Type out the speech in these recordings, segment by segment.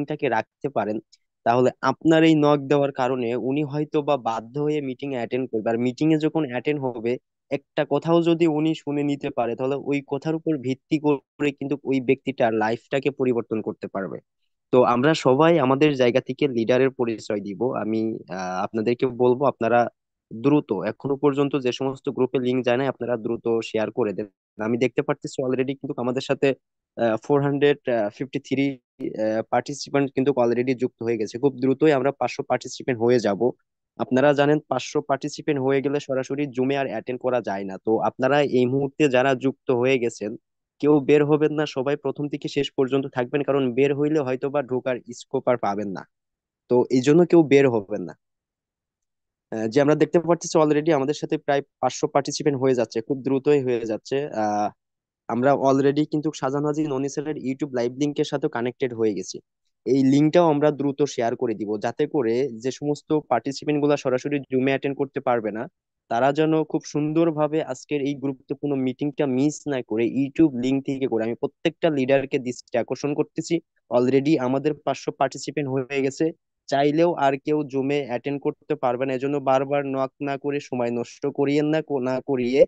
মিটিংটাকে রাখতে পারেন, তাহলে আপনার এই নক দেওয়ার কারণে উনি হয়তো বা বাধ্য হয়ে মিটিং এ অ্যাটেন্ড করবে। আর মিটিং এ যখন অ্যাটেন্ড হবে, একটা কথাও যদি উনি শুনে নিতে পারে, তাহলে ওই কথার উপর ভিত্তি করে কিন্তু ওই ব্যক্তিটার লাইফটাকে পরিবর্তন করতে পারবে। তো আমরা সবাই আমাদের জায়গা থেকে লিডারের পরিচয় দিব। আমি আপনাদেরকে বলবো, আপনারা দ্রুত, এখনো পর্যন্ত যে সমস্ত গ্রুপে লিংক যায় না, আপনারা দ্রুত শেয়ার করে দেন। আমি দেখতে পারতেছি অলরেডি কিন্তু আমাদের সাথে 453 পার্টিসিপেন্ট কিন্তু অলরেডি যুক্ত হয়ে গেছে। খুব দ্রুতই আমরা 500 পার্টিসিপেন্ট হয়ে যাব। আপনারা জানেন 500 পার্টিসিপেন্ট হয়ে গেলে সরাসরি জুমে আর অ্যাটেন্ড করা যায় না। তো আপনারা এই মুহূর্তে যারা যুক্ত হয়ে গেছেন, কেউ বের হবেন না, সবাই প্রথম থেকে শেষ পর্যন্ত থাকবেন, কারণ বের হইলে হয়তো বা ঢোকার স্কোপ আর পাবেন না। তো এই জন্য কেউ বের হবেন না। যে আমরা দেখতে পাচ্ছি অলরেডি আমাদের সাথে প্রায় 500 পার্টিসিপেন্ট হয়ে যাচ্ছে, খুব দ্রুতই হয়ে যাচ্ছে। আমরা অলরেডি কিন্তু শাহজাহান ননি স্যারের ইউটিউব লাইভ লিংকের সাথে কানেক্টেড হয়ে গেছি। এই লিংকটাও আমরা দ্রুত শেয়ার করে দিব, যাতে করে যে সমস্ত পার্টিসিপেন্ট গুলা সরাসরি জুমে অ্যাটেন্ড করতে পারবে না, তারা যেন খুব সুন্দরভাবে আজকের এই গুরুত্বপূর্ণ মিটিংটা মিস না করে ইউটিউব লিংক থেকে করে। আমি প্রত্যেকটা লিডারকে দৃষ্টি আকর্ষণ করতেছি, অলরেডি আমাদের 500 পার্টিসিপেন্ট হয়ে গেছে। চাইলেও আর কেউ জুমে অ্যাটেন্ড করতে পারবে না, এজন্য বারবার নক না করে সময় নষ্ট করিয়েন না, না করিয়ে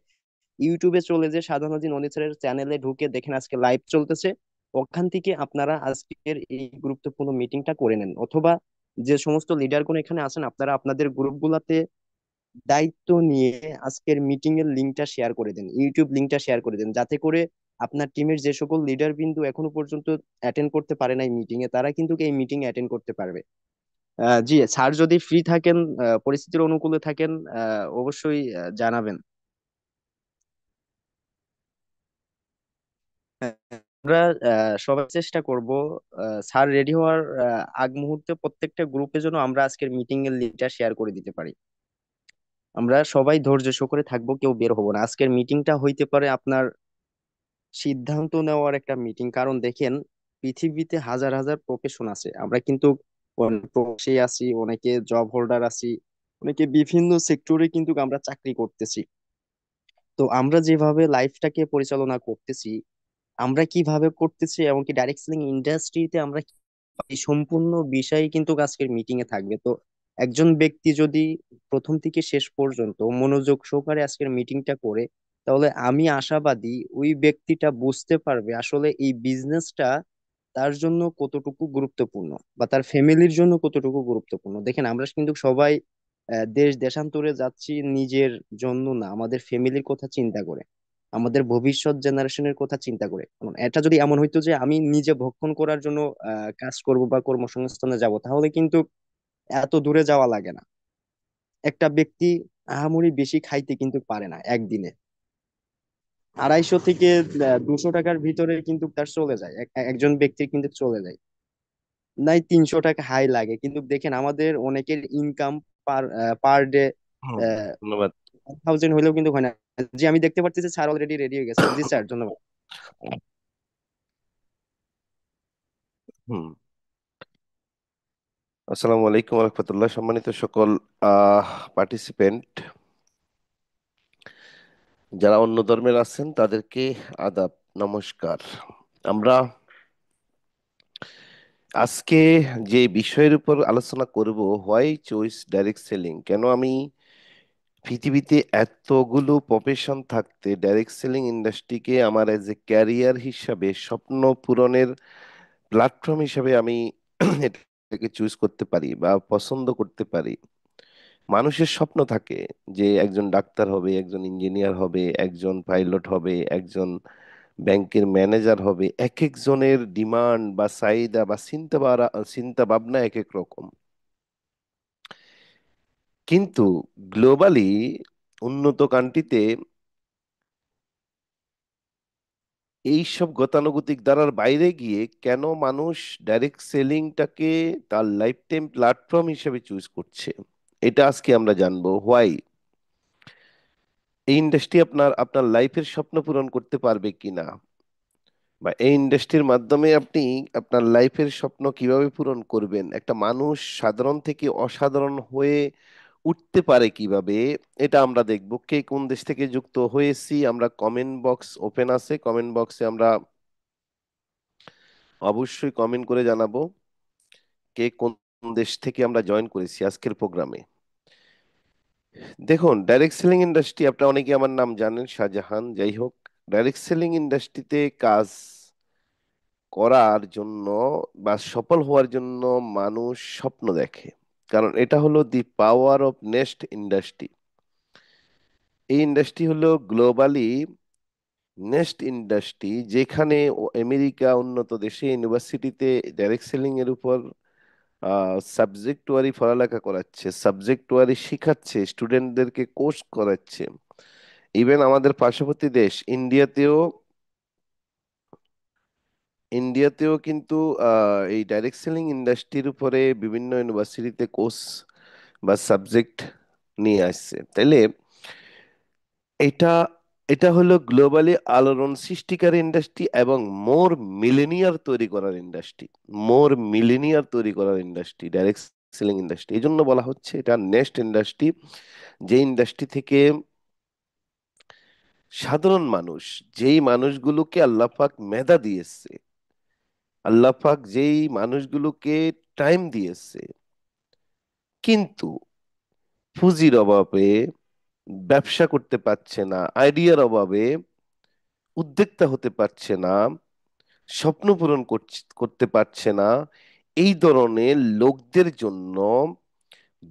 ইউটিউবে চলে যে সাধারণ অনিচারের চ্যানেলে ঢুকে দেখেন আজকে লাইভ চলতেছে। ওখান থেকে আপনারা আজকের এই গুরুত্বপূর্ণ মিটিংটা করে নেন, অথবা যে সমস্ত লিডার কোন এখানে আছেন, আপনারা আপনাদের গ্রুপগুলোতে দায়িত্ব নিয়ে আজকের মিটিং এর লিংকটা শেয়ার করে দেন, ইউটিউব লিংকটা শেয়ার করে দেন, যাতে করে আপনার টিমের যে সকল লিডার বিন্দু এখনো পর্যন্ত অ্যাটেন্ড করতে পারে না এই মিটিং এ, তারা কিন্তু এই মিটিং এ অ্যাটেন্ড করতে পারবে। জি স্যার, যদি ফ্রি থাকেন, পরিস্থিতির অনুকূলে থাকেন, অবশ্যই জানাবেন। হ্যাঁ, আমরা সবাই চেষ্টা করব স্যার রেডি হওয়ার আগ মুহূর্তে প্রত্যেকটা গ্রুপে যেন আমরা আজকের মিটিং এর লিংকটা শেয়ার করে দিতে পারি। আমরা সবাই ধৈর্য সহকারে থাকবো, কেউ বের হবো না। আজকের মিটিংটা হইতে পারে আপনার সিদ্ধান্ত নেওয়ার একটা মিটিং, কারণ দেখেন পৃথিবীতে হাজার হাজার প্রফেশন আছে, আমরা কিন্তু প্রবাসী আছি, অনেকে জব হোল্ডার আছি, অনেকে বিভিন্ন সেক্টরে কিন্তু আমরা চাকরি করতেছি। তো আমরা যেভাবে লাইফটাকে পরিচালনা করতেছি, আমরা কিভাবে করতেছি, এমনকি ডাইরেক্ট সেলিং ইন্ডাস্ট্রিতে আমরা এই সম্পূর্ণ বিষয় কিন্তু আজকের মিটিং এ থাকবে। তো একজন ব্যক্তি যদি প্রথম থেকে শেষ পর্যন্ত মনোযোগ সহকারে আজকের মিটিংটা করে, তাহলে আমি আশাবাদী ওই ব্যক্তিটা বুঝতে পারবে আসলে এই বিজনেসটা তার জন্য কতটুকু গুরুত্বপূর্ণ, বা তার ফ্যামিলির জন্য কতটুকু গুরুত্বপূর্ণ। দেখেন আমরা কিন্তু সবাই দেশ দেশান্তরে যাচ্ছি নিজের জন্য না, আমাদের ফ্যামিলির কথা চিন্তা করে, আমাদের ভবিষ্যৎ জেনারেশনের কথা চিন্তা করে। কারণ এটা যদি এমন হইতো যে আমি নিজে ভক্ষণ করার জন্য কাজ করব বা কর্মসংস্থানে যাব, তাহলে কিন্তু এত দূরে যাওয়া লাগে না। একটা ব্যক্তি আহামরি বেশি খাইতে কিন্তু পারে না একদিনে। 250 থেকে 200 টাকার ভিতরে কিন্তু তার চলে যায়, একজন ব্যক্তির কিন্তু চলে যায়। নাই 300 টাকা হাই লাগে, কিন্তু দেখেন আমাদের অনেকের ইনকাম পার পার ডে হুম, ধন্যবাদ। 1000 হলেও কিন্তু হয় না। জি, আমি দেখতে পাচ্ছি যে স্যার অলরেডি রেডি হয়ে গেছেন। জি স্যার, ধন্যবাদ। হুম, আসসালামু আলাইকুম রহমতুল্লাহ। সম্মানিত সকল পার্টিসিপেন্ট, যারা অন্য ধর্মের আছেন তাদেরকে আদাব, নমস্কার। আমরা আজকে যে বিষয়ের উপর আলোচনা করব, হোয়াই চয়েস ডাইরেক্ট সেলিং, কেন আমি পৃথিবীতে এতগুলো প্রফেশন থাকতে ডাইরেক্ট সেলিং ইন্ডাস্ট্রিকে আমার এজ এ ক্যারিয়ার হিসাবে, স্বপ্ন পূরণের প্ল্যাটফর্ম হিসাবে আমি এটাকে চুজ করতে পারি বা পছন্দ করতে পারি। মানুষের স্বপ্ন থাকে যে একজন ডাক্তার হবে, একজন ইঞ্জিনিয়ার হবে, একজন পাইলট হবে, একজন ব্যাংকের ম্যানেজার হবে। এক একজনের ডিমান্ড বা চাহিদা বা চিন্তা ভাবনা এক এক রকম। কিন্তু গ্লোবালি উন্নত কান্ট্রিতে এইসব গতানুগতিক ধারার বাইরে গিয়ে কেন মানুষ ডাইরেক্ট সেলিংটাকে তার লাইফ টাইম প্ল্যাটফর্ম হিসেবে চুজ করছে, এটা আজকে আমরা জানবো। হোয়াই এই ইন্ডাস্ট্রি আপনার আপনার লাইফের স্বপ্ন পূরণ করতে পারবে কিনা, বা এই ইন্ডাস্ট্রির মাধ্যমে আপনি আপনার লাইফের স্বপ্ন কিভাবে পূরণ করবেন, একটা মানুষ সাধারণ থেকে অসাধারণ হয়ে উঠতে পারে কিভাবে, এটা আমরা দেখব। কে কোন দেশ থেকে যুক্ত হয়েছি, আমরা কমেন্ট বক্স ওপেন আছে, কমেন্ট বক্সে আমরা অবশ্যই কমেন্ট করে জানাবো। কে কোন দেশ থেকে আমরা জয়েন করেছি আজকের প্রোগ্রামে। দেখুন, ডাইরেক্ট সেলিং ইন্ডাস্ট্রি, আপনারা অনেকে আমার নাম জানেন, শাহজাহান। যাই হোক, ডাইরেক্ট সেলিং ইন্ডাস্ট্রিতে কাজ করার জন্য বা সফল হওয়ার জন্য মানুষ স্বপ্ন দেখে, কারণ এটা হলো দি পাওয়ার অফ নেক্সট ইন্ডাস্ট্রি। এই ইন্ডাস্ট্রি হলো গ্লোবালি নেক্সট ইন্ডাস্ট্রি, যেখানে আমেরিকা উন্নত দেশে ইউনিভার্সিটিতে ডাইরেক্ট সেলিং এর উপর সাবজেক্ট ওয়ারি পড়ালেখা করাচ্ছে, সাবজেক্ট ওয়ারি শিখাচ্ছে, স্টুডেন্টদেরকে কোর্স করাচ্ছে। ইভেন আমাদের পার্শ্ববর্তী দেশ ইন্ডিয়াতেও কিন্তু এই ডাইরেক্ট সেলিং ইন্ডাস্ট্রির উপরে বিভিন্ন ইউনিভার্সিটিতে কোর্স বা সাবজেক্ট নিয়ে আসছে। তাইলে এটা এটা হলো গ্লোবালি আলোড়ন সৃষ্টিকারী ইন্ডাস্ট্রি এবং মোর মিলেনিয়ার তৈরি করার ইন্ডাস্ট্রি। মোর মিলেনিয়ার তৈরি করার ইন্ডাস্ট্রি ডাইরেক্ট সেলিং ইন্ডাস্ট্রি, এই জন্য বলা হচ্ছে এটা নেক্সট ইন্ডাস্ট্রি। যে ইন্ডাস্ট্রি থেকে সাধারণ মানুষ, যেই মানুষগুলোকে আল্লাহ পাক মেধা দিয়েছে, আল্লাহ পাক যেই মানুষগুলোকে টাইম দিয়েছে, কিন্তু পুঁজির অভাবে ব্যবসা করতে পারছে না, আইডিয়ার অভাবে উদ্যোক্তা হতে পারছে না, স্বপ্ন পূরণ করতে পারছে না, এই ধরনের লোকদের জন্য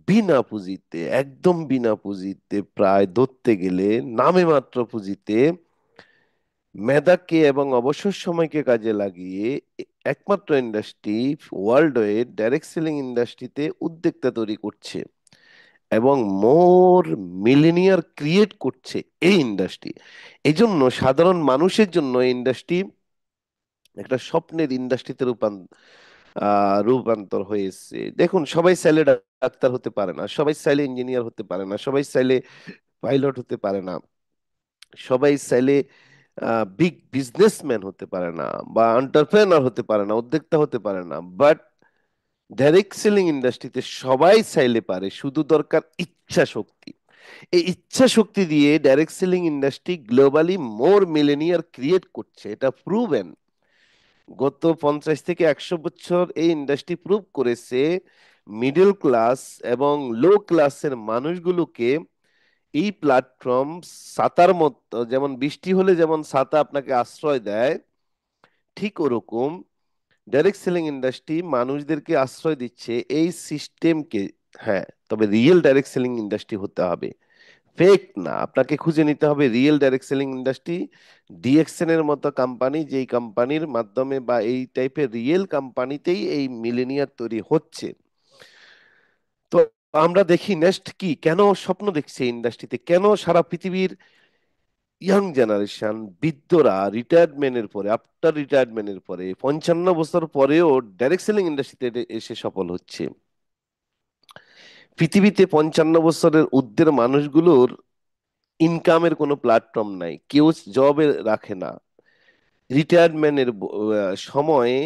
বিনা পুঁজিতে, একদম বিনা পুঁজিতে, প্রায় ধরতে গেলে নামে মাত্র পুঁজিতে, মেধাকে এবং অবসর সময়কে কাজে লাগিয়ে একমাত্র industry world wide direct selling ইন্ডাস্ট্রিতে উদ্যোক্তা তৈরি করছে এবং মোর মিলিনিয়ার ক্রিয়েট করছে এই ইন্ডাস্ট্রি। এই জন্য সাধারণ মানুষের জন্য এই ইন্ডাস্ট্রি একটা স্বপ্নের ইন্ডাস্ট্রিতে রূপান্তর হয়েছে। দেখুন, সবাই চাইলে ডাক্তার হতে পারে না, সবাই চাইলে ইঞ্জিনিয়ার হতে পারে না, সবাই চাইলে পাইলট হতে পারে না, সবাই চাইলে বিগ বিজনেসম্যান হতে পারে না, বা এন্টারপ্রেনার হতে পারে না, উদ্যোক্তা হতে পারে না। বাট ডাইরেক্ট সেলিং ইন্ডাস্ট্রিতে সবাই চাইলে পারে, শুধু দরকার ইচ্ছা শক্তি। এই ইচ্ছা শক্তি দিয়ে ডাইরেক্ট সেলিং ইন্ডাস্ট্রি গ্লোবালি মোর মিলেনিয়ার ক্রিয়েট করছে, এটা প্রুভেন। গত 50 থেকে 100 বছর এই ইন্ডাস্ট্রি প্রুভ করেছে মিডল ক্লাস এবং লো ক্লাসের মানুষগুলোকে এই প্ল্যাটফর্ম ছাতার মতো, যেমন বৃষ্টি হলে যেমন ছাতা আপনাকে আশ্রয় দেয়, ঠিক ওরকম ডাইরেক্ট সেলিং ইন্ডাস্ট্রি মানুষদেরকে আশ্রয় দিচ্ছে এই সিস্টেমকে। হ্যাঁ, তবে রিয়েল ডাইরেক্ট সেলিং ইন্ডাস্ট্রি হতে হবে, ফেক না। আপনাকে খুঁজে নিতে হবে real direct selling industry, DXN এর মতো কোম্পানি, যেই কোম্পানির মাধ্যমে বা এই টাইপের রিয়েল কোম্পানিতেই এই মিলেনিয়ার তৈরি হচ্ছে। তো আমরা দেখি নেক্সট কি, কেন স্বপ্ন দেখছে ইন্ডাস্ট্রিতে, কেন সারা পৃথিবীর ইয়াং জেনারেশন, বৃদ্ধরা রিটায়ারমেন্টের পরে, আফটার রিটায়ারমেন্টের পরে 55 বছর পরেও ডাইরেক্ট সেলিং ইন্ডাস্ট্রিতে এসে সফল হচ্ছে। পৃথিবীতে 55 বছরের ঊর্ধ্বের মানুষগুলোর ইনকামের কোনো প্ল্যাটফর্ম নাই, কেউ জবে রাখে না। রিটায়ারমেন্টের সময়ে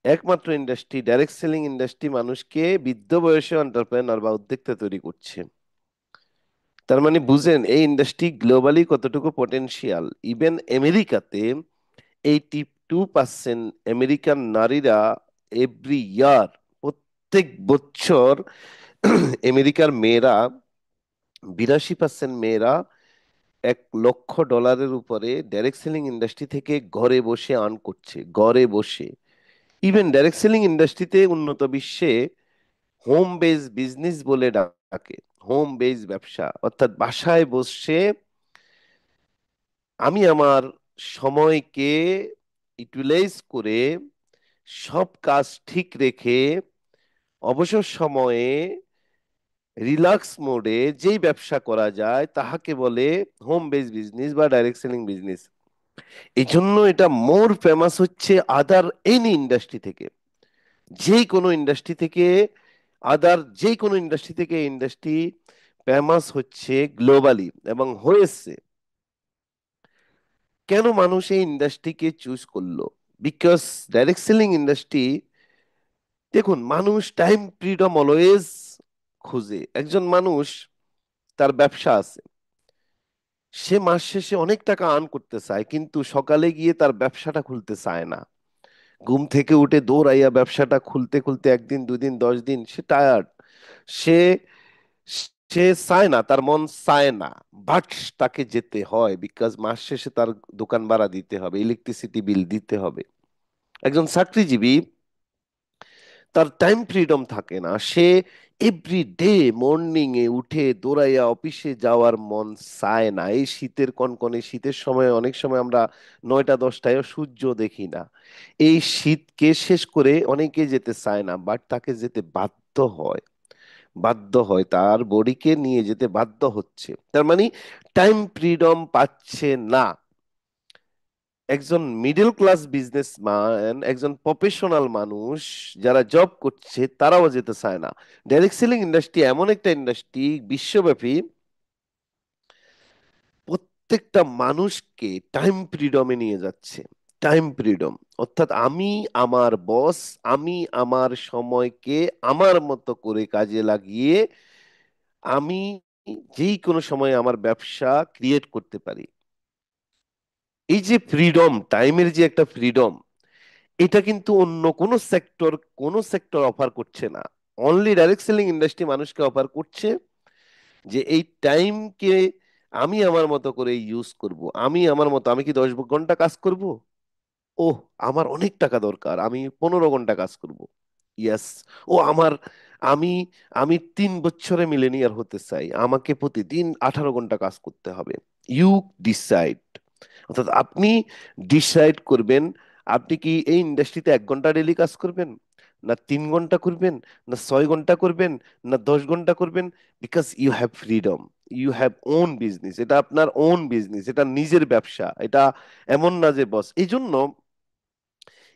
একমাত্র ইন্ডাস্ট্রি ডাইরেক্ট সেলিং ইন্ডাস্ট্রি মানুষকে বৃদ্ধ বয়সে এন্টারপ্রেনার বা উদ্যোক্তা তৈরি করছে। তার মানে বুঝেন এই ইন্ডাস্ট্রি গ্লোবালি কতটুকু পটেনশিয়াল। ইভেন আমেরিকাতে 82% আমেরিকান নারীরা এভরি ইয়ার, প্রত্যেক বছর আমেরিকার মেয়েরা, 82% মেয়েরা $1 লক্ষ উপরে ডাইরেক্ট সেলিং ইন্ডাস্ট্রি থেকে ঘরে বসে আর্ন করছে, ঘরে বসে। ইভেন ডাইরেক্ট সেলিং ইন্ডাস্ট্রিতে উন্নত বিশ্বে হোম বেস বিজনেস বলে ডাকে। হোম বেস ব্যবসা অর্থাৎ বাসায় বসে আমি আমার সময়কে ইউটিলাইজ করে, সব কাজ ঠিক রেখে, অবসর সময়ে রিল্যাক্স মোডে যেই ব্যবসা করা যায় তাহাকে বলে হোম বেস বিজনেস বা ডাইরেক্ট সেলিং বিজনেস। এই জন্য এটা মোর ফেমাস হচ্ছে আদার এনি ইন্ডাস্ট্রি থেকে, যে কোনো ইন্ডাস্ট্রি থেকে, আদার যে কোনো ইন্ডাস্ট্রি থেকে ইন্ডাস্ট্রি ফেমাস হচ্ছে গ্লোবালি এবং হয়েছে। কেন মানুষ এই ইন্ডাস্ট্রিকে চুজ করলো? বিকজ ডাইরেক্ট সেলিং ইন্ডাস্ট্রি, দেখুন, মানুষ টাইম ফ্রিডম অলওয়েজ খুঁজে। একজন মানুষ, তার ব্যবসা আছে, সে মাস শেষে অনেক টাকা আর্ন করতে চায়, কিন্তু সকালে গিয়ে তার ব্যবসাটা খুলতে চায় না। ঘুম থেকে উঠে দৌড়াইয়া ব্যবসাটা খুলতে খুলতে একদিন, দুদিন, 10 দিন সে টায়ার্ড। সে সে চায় না, তার মন চায় না, বাট তাকে যেতে হয়, বিকজ মাস শেষে তার দোকান ভাড়া দিতে হবে, ইলেকট্রিসিটি বিল দিতে হবে। একজন চাকরিজীবী, তার টাইম ফ্রিডম থাকে না। সে এভরি ডে মর্নিং এ উঠে দৌড়াইয়া অফিসে যাওয়ার মন চায় না। এই শীতের কনকনে শীতের সময় অনেক সময় আমরা 9টা 10টায়ও সূর্য দেখি না। এই শীতকে শেষ করে অনেকে যেতে চায় না, বাট তাকে যেতে বাধ্য হয়। বাধ্য হয়, তার বডিকে নিয়ে যেতে বাধ্য হচ্ছে, তার মানে টাইম ফ্রিডম পাচ্ছে না। একজন মিডল ক্লাস বিজনেসম্যান, একজন প্রফেশনাল মানুষ যারা জব করছে, তারাও যেতে চায় না। ডাইরেক্ট সেলিং ইন্ডাস্ট্রি এমন একটা ইন্ডাস্ট্রি, বিশ্বব্যাপী প্রত্যেকটা মানুষকে টাইম ফ্রিডমে নিয়ে যাচ্ছে। টাইম ফ্রিডম অর্থাৎ আমি আমার বস, আমি আমার সময়কে আমার মতো করে কাজে লাগিয়ে আমি যেই কোনো সময় আমার ব্যবসা ক্রিয়েট করতে পারি। এই যে ফ্রিডম, টাইমের যে একটা ফ্রিডম, এটা কিন্তু অন্য কোনো সেক্টর অফার করছে না। অনলি ডাইরেক্ট সেলিং ইন্ডাস্ট্রি মানুষকে অফার করছে যে এই টাইমকে আমি আমার মতো করে ইউজ করব। আমি আমার মতো, আমি কি 10 ঘন্টা কাজ করব? ওহ, আমার অনেক টাকা দরকার, আমি 15 ঘন্টা কাজ করব। ইয়েস। ও আমার, আমি আমি 3 বছরে মিলেনিয়ার হতে চাই, আমাকে প্রতিদিন 18 ঘন্টা কাজ করতে হবে। You decide. অর্থাৎ আপনি ডিসাইড করবেন, আপনি কি এই ইন্ডাস্ট্রিতে 1 ঘন্টা ডেলি কাজ করবেন, না 3 ঘন্টা করবেন, না 6 ঘন্টা করবেন, না 10 ঘন্টা করবেন। Because you have freedom, you have own business, এটা আপনার ওন বিজনেস, এটা নিজের ব্যবসা, এটা এমন না যে বস। এই জন্য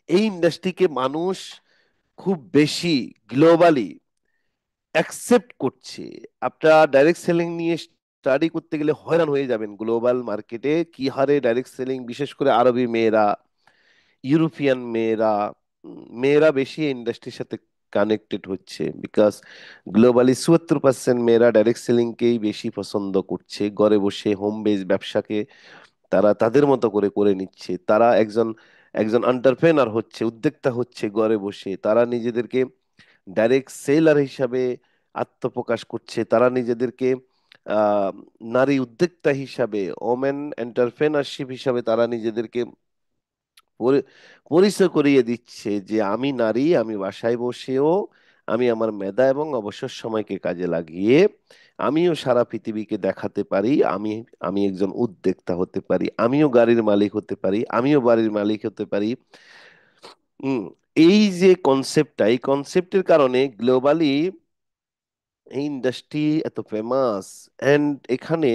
এই ইন্ডাস্ট্রিকে মানুষ খুব বেশি গ্লোবালি অ্যাকসেপ্ট করছে। আপনারা ডাইরেক্ট সেলিং নিয়ে স্টাডি করতে গেলে হয়রান হয়ে যাবেন। গ্লোবাল মার্কেটে কি হারে ডাইরেক্ট সেলিং, বিশেষ করে আরবি মেয়েরা, ইউরোপিয়ান মেয়েরা, মেয়েরা বেশি ইন্ডাস্ট্রির সাথে কানেক্টেড হচ্ছে, বিকজ গ্লোবালি 74% মেয়েরা ডাইরেক্ট সেলিং কেই বেশি পছন্দ করছে। ঘরে বসে হোম বেস ব্যবসাকে তারা তাদের মতো করে করে নিচ্ছে। তারা একজন একজন এন্টারপ্রেনার হচ্ছে, উদ্যোক্তা হচ্ছে ঘরে বসে। তারা নিজেদেরকে ডাইরেক্ট সেলার হিসাবে আত্মপ্রকাশ করছে। তারা নিজেদেরকে আহ, নারী উদ্যোক্তা হিসাবে, ওমেন এন্টারপ্রেনারশিপ হিসাবে তারা নিজেদেরকে পরি- পরিচয় করিয়ে দিচ্ছে যে আমি নারী, আমি বাসায় বসেও আমি আমার মেধা এবং অবসর সময়কে কাজে লাগিয়ে আমিও সারা পৃথিবীকে দেখাতে পারি, আমি আমি একজন উদ্যোক্তা হতে পারি, আমিও গাড়ির মালিক হতে পারি, আমিও বাড়ির মালিক হতে পারি। উম, এই যে কনসেপ্টটা, এই কনসেপ্টের কারণে গ্লোবালি এই ইন্ডাস্ট্রি এত ফেমাস। এন্ড এখানে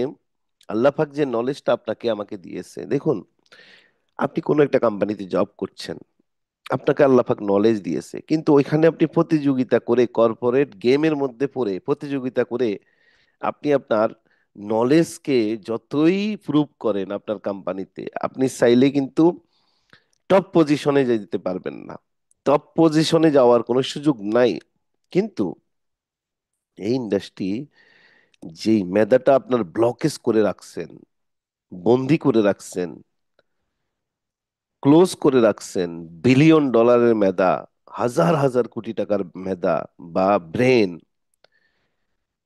আল্লাহ পাক যে নলেজটা আপনাকে আমাকে দিয়েছে, দেখুন, আপনি কোনো একটা কোম্পানিতে জব করছেন, আপনাকে আল্লাহ পাক নলেজ দিয়েছে, কিন্তু ওইখানে আপনি প্রতিযোগিতা করে, কর্পোরেট গেমের মধ্যে পড়ে প্রতিযোগিতা করে আপনি আপনার নলেজকে যতই প্রুভ করেন আপনার কোম্পানিতে, আপনি চাইলে কিন্তু টপ পজিশনে যেতে পারবেন না। টপ পজিশনে যাওয়ার কোনো সুযোগ নাই। কিন্তু এই ইন্ডাস্ট্রি যেই মেধাটা আপনার ব্লকেজ করে রাখছেন, বন্দি করে রাখছেন, ক্লোজ করে রাখছেন, বিলিয়ন ডলারের মেধা, হাজার হাজার কোটি টাকার মেধা বা ব্রেন,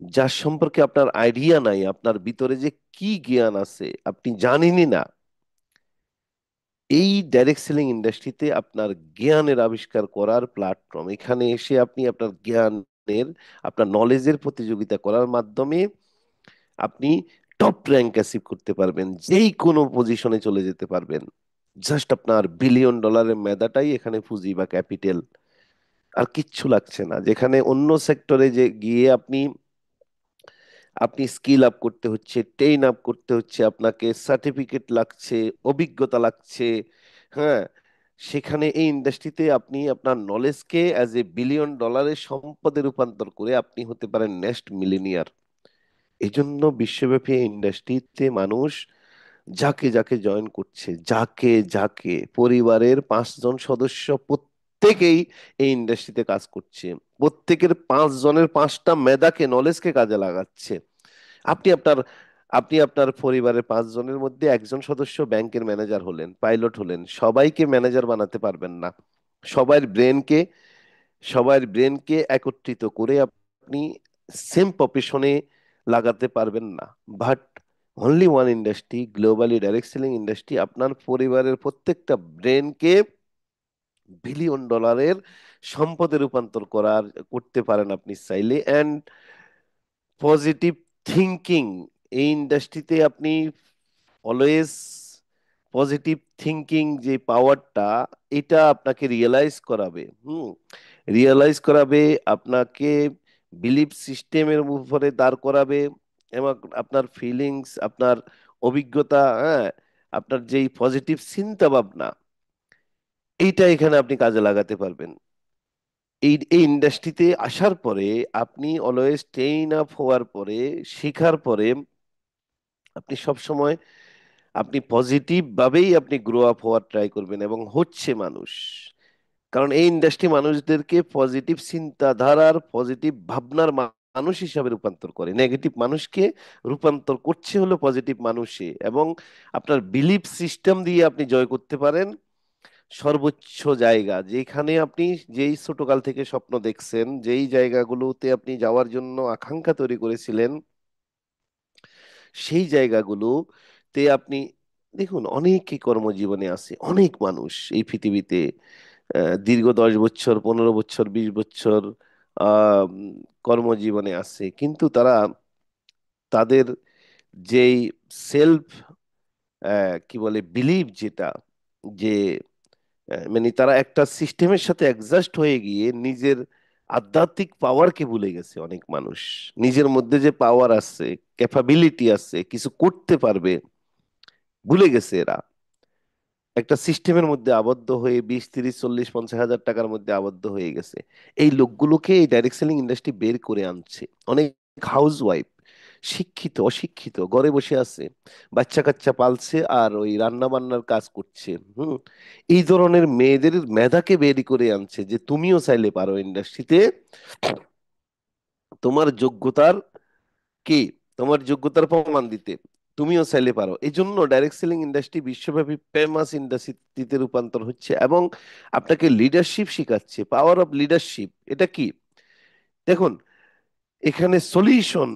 যার সম্পর্কে আপনার আইডিয়া নাই, আপনার ভিতরে যে কি জ্ঞান আছে আপনি জানেনই না। এই ডাইরেক্ট সেলিং ইন্ডাস্ট্রিতে আপনার জ্ঞানের আবিষ্কার করার প্ল্যাটফর্ম। এখানে এসে আপনি আপনার জ্ঞানের, আপনার নলেজের প্রতিযোগিতা করার মাধ্যমে আপনি টপ র্যাঙ্ক অ্যাচিভ করতে পারবেন, যেই কোনো পজিশনে চলে যেতে পারবেন। জাস্ট আপনার বিলিয়ন ডলারের মেধাটাই এখানে পুঁজি বা ক্যাপিটাল, আর কিচ্ছু লাগছে না। যেখানে অন্য সেক্টরে যে গিয়ে আপনি আপনি স্কিল আপ করতে হচ্ছে, ট্রেন আপ করতে হচ্ছে, আপনাকে সার্টিফিকেট লাগছে, অভিজ্ঞতা লাগছে। হ্যাঁ, সেখানে এই ইন্ডাস্ট্রিতে আপনি আপনার নলেজকে অ্যাজ এ বিলিয়ন ডলারের সম্পদে রূপান্তর করে আপনি হতে পারেন নেক্সট মিলেনিয়ার। এই জন্য বিশ্বব্যাপী ইন্ডাস্ট্রিতে মানুষ যাকে যাকে জয়েন করছে, যাকে যাকে পরিবারের 5 জন সদস্য প্রত্যেকেই এই ইন্ডাস্ট্রিতে কাজ করছে। প্রত্যেকের 5 জনের 5টা মেধাকে, নলেজকে কাজে লাগাচ্ছে। আপনি আপনার আপনি আপনার পরিবারের 5 জনের মধ্যে একজন সদস্য ব্যাংকের ম্যানেজার হলেন, পাইলট হলেন, সবাইকে ম্যানেজার বানাতে পারবেন না। সবার ব্রেনকে সবার ব্রেনকে একত্রিত করে আপনি সেম প্রফেশনে লাগাতে পারবেন না। But only one industry, globally direct selling industry, আপনার পরিবারের প্রত্যেকটা ব্রেনকে বিলিয়ন ডলারের সম্পদে রূপান্তর করতে পারেন আপনি চাইলে। অ্যান্ড পজিটিভ থিঙ্কিং, এই ইন্ডাস্ট্রিতে আপনি অলওয়েজ পজিটিভ থিঙ্কিং যে পাওয়ারটা, এটা আপনাকে রিয়েলাইজ করাবে। রিয়েলাইজ করাবে, আপনাকে বিলিফ সিস্টেমের উপরে দাঁড় করাবে, এবং আপনার ফিলিংস, আপনার অভিজ্ঞতা, হ্যাঁ, আপনার যেই পজিটিভ চিন্তা ভাবনা, এইটা এখানে আপনি কাজে লাগাতে পারবেন। এই এই ইন্ডাস্ট্রিতে আসার পরে আপনি অলওয়েজ ট্রেন আপ হওয়ার পরে, শেখার পরে, আপনি সব সময় আপনি পজিটিভ ভাবেই আপনি গ্রো আপ হওয়ার ট্রাই করবেন, এবং হচ্ছে মানুষ। কারণ এই ইন্ডাস্ট্রি মানুষদেরকে পজিটিভ চিন্তাধারার, পজিটিভ ভাবনার মানুষ হিসাবে রূপান্তর করে, নেগেটিভ মানুষকে রূপান্তর করছে হলো পজিটিভ মানুষে। এবং আপনার বিলিফ সিস্টেম দিয়ে আপনি জয় করতে পারেন সর্বোচ্চ জায়গা, যেখানে আপনি যেই ছোটকাল থেকে স্বপ্ন দেখছেন, যেই জায়গাগুলোতে আপনি যাওয়ার জন্য আকাঙ্ক্ষা তৈরি করেছিলেন, সেই জায়গাগুলোতে আপনি দেখুন, অনেকে কর্মজীবনে আছে, অনেক মানুষ এই পৃথিবীতে দীর্ঘ 10 বছর, 15 বছর, 20 বছর আহ কর্মজীবনে আছে, কিন্তু তারা তাদের যেই সেলফ, কি বলে, বিলিভ, যেটা, যে মানে তারা একটা সিস্টেমের সাথে অ্যাডজাস্ট হয়ে গিয়ে নিজের আধ্যাত্মিক পাওয়ারকে ভুলে গেছে অনেক মানুষ। নিজের মধ্যে যে পাওয়ার আছে, ক্যাপাবিলিটি আছে, কিছু করতে পারবে, ভুলে গেছে এরা। একটা সিস্টেমের মধ্যে আবদ্ধ হয়ে 20, 30, 40, 50 হাজার টাকার মধ্যে আবদ্ধ হয়ে গেছে। এই লোকগুলোকে এই ডাইরেক্ট সেলিং ইন্ডাস্ট্রি বের করে আনছে। অনেক হাউস ওয়াইফ, শিক্ষিত অশিক্ষিত, ঘরে বসে আছে, বাচ্চা কাচ্চা পালছে আর ওই রান্না বান্নার কাজ করছে। এই ধরনের মেয়েদের মেধাকে বের করে আনছে, যে তুমিও চাইলে পারো ইন্ডাস্ট্রিতে তোমার যোগ্যতার কি, তোমার যোগ্যতার প্রমাণ দিতে, তুমিও চাইলে পারো। এই জন্য ডাইরেক্ট সেলিং ইন্ডাস্ট্রি বিশ্বব্যাপী ফেমাস ইন্ডাস্ট্রিতে রূপান্তর হচ্ছে, এবং আপনাকে লিডারশিপ শিখাচ্ছে, পাওয়ার অফ লিডারশিপ। এটা কি? দেখুন, এখানে সলিউশন,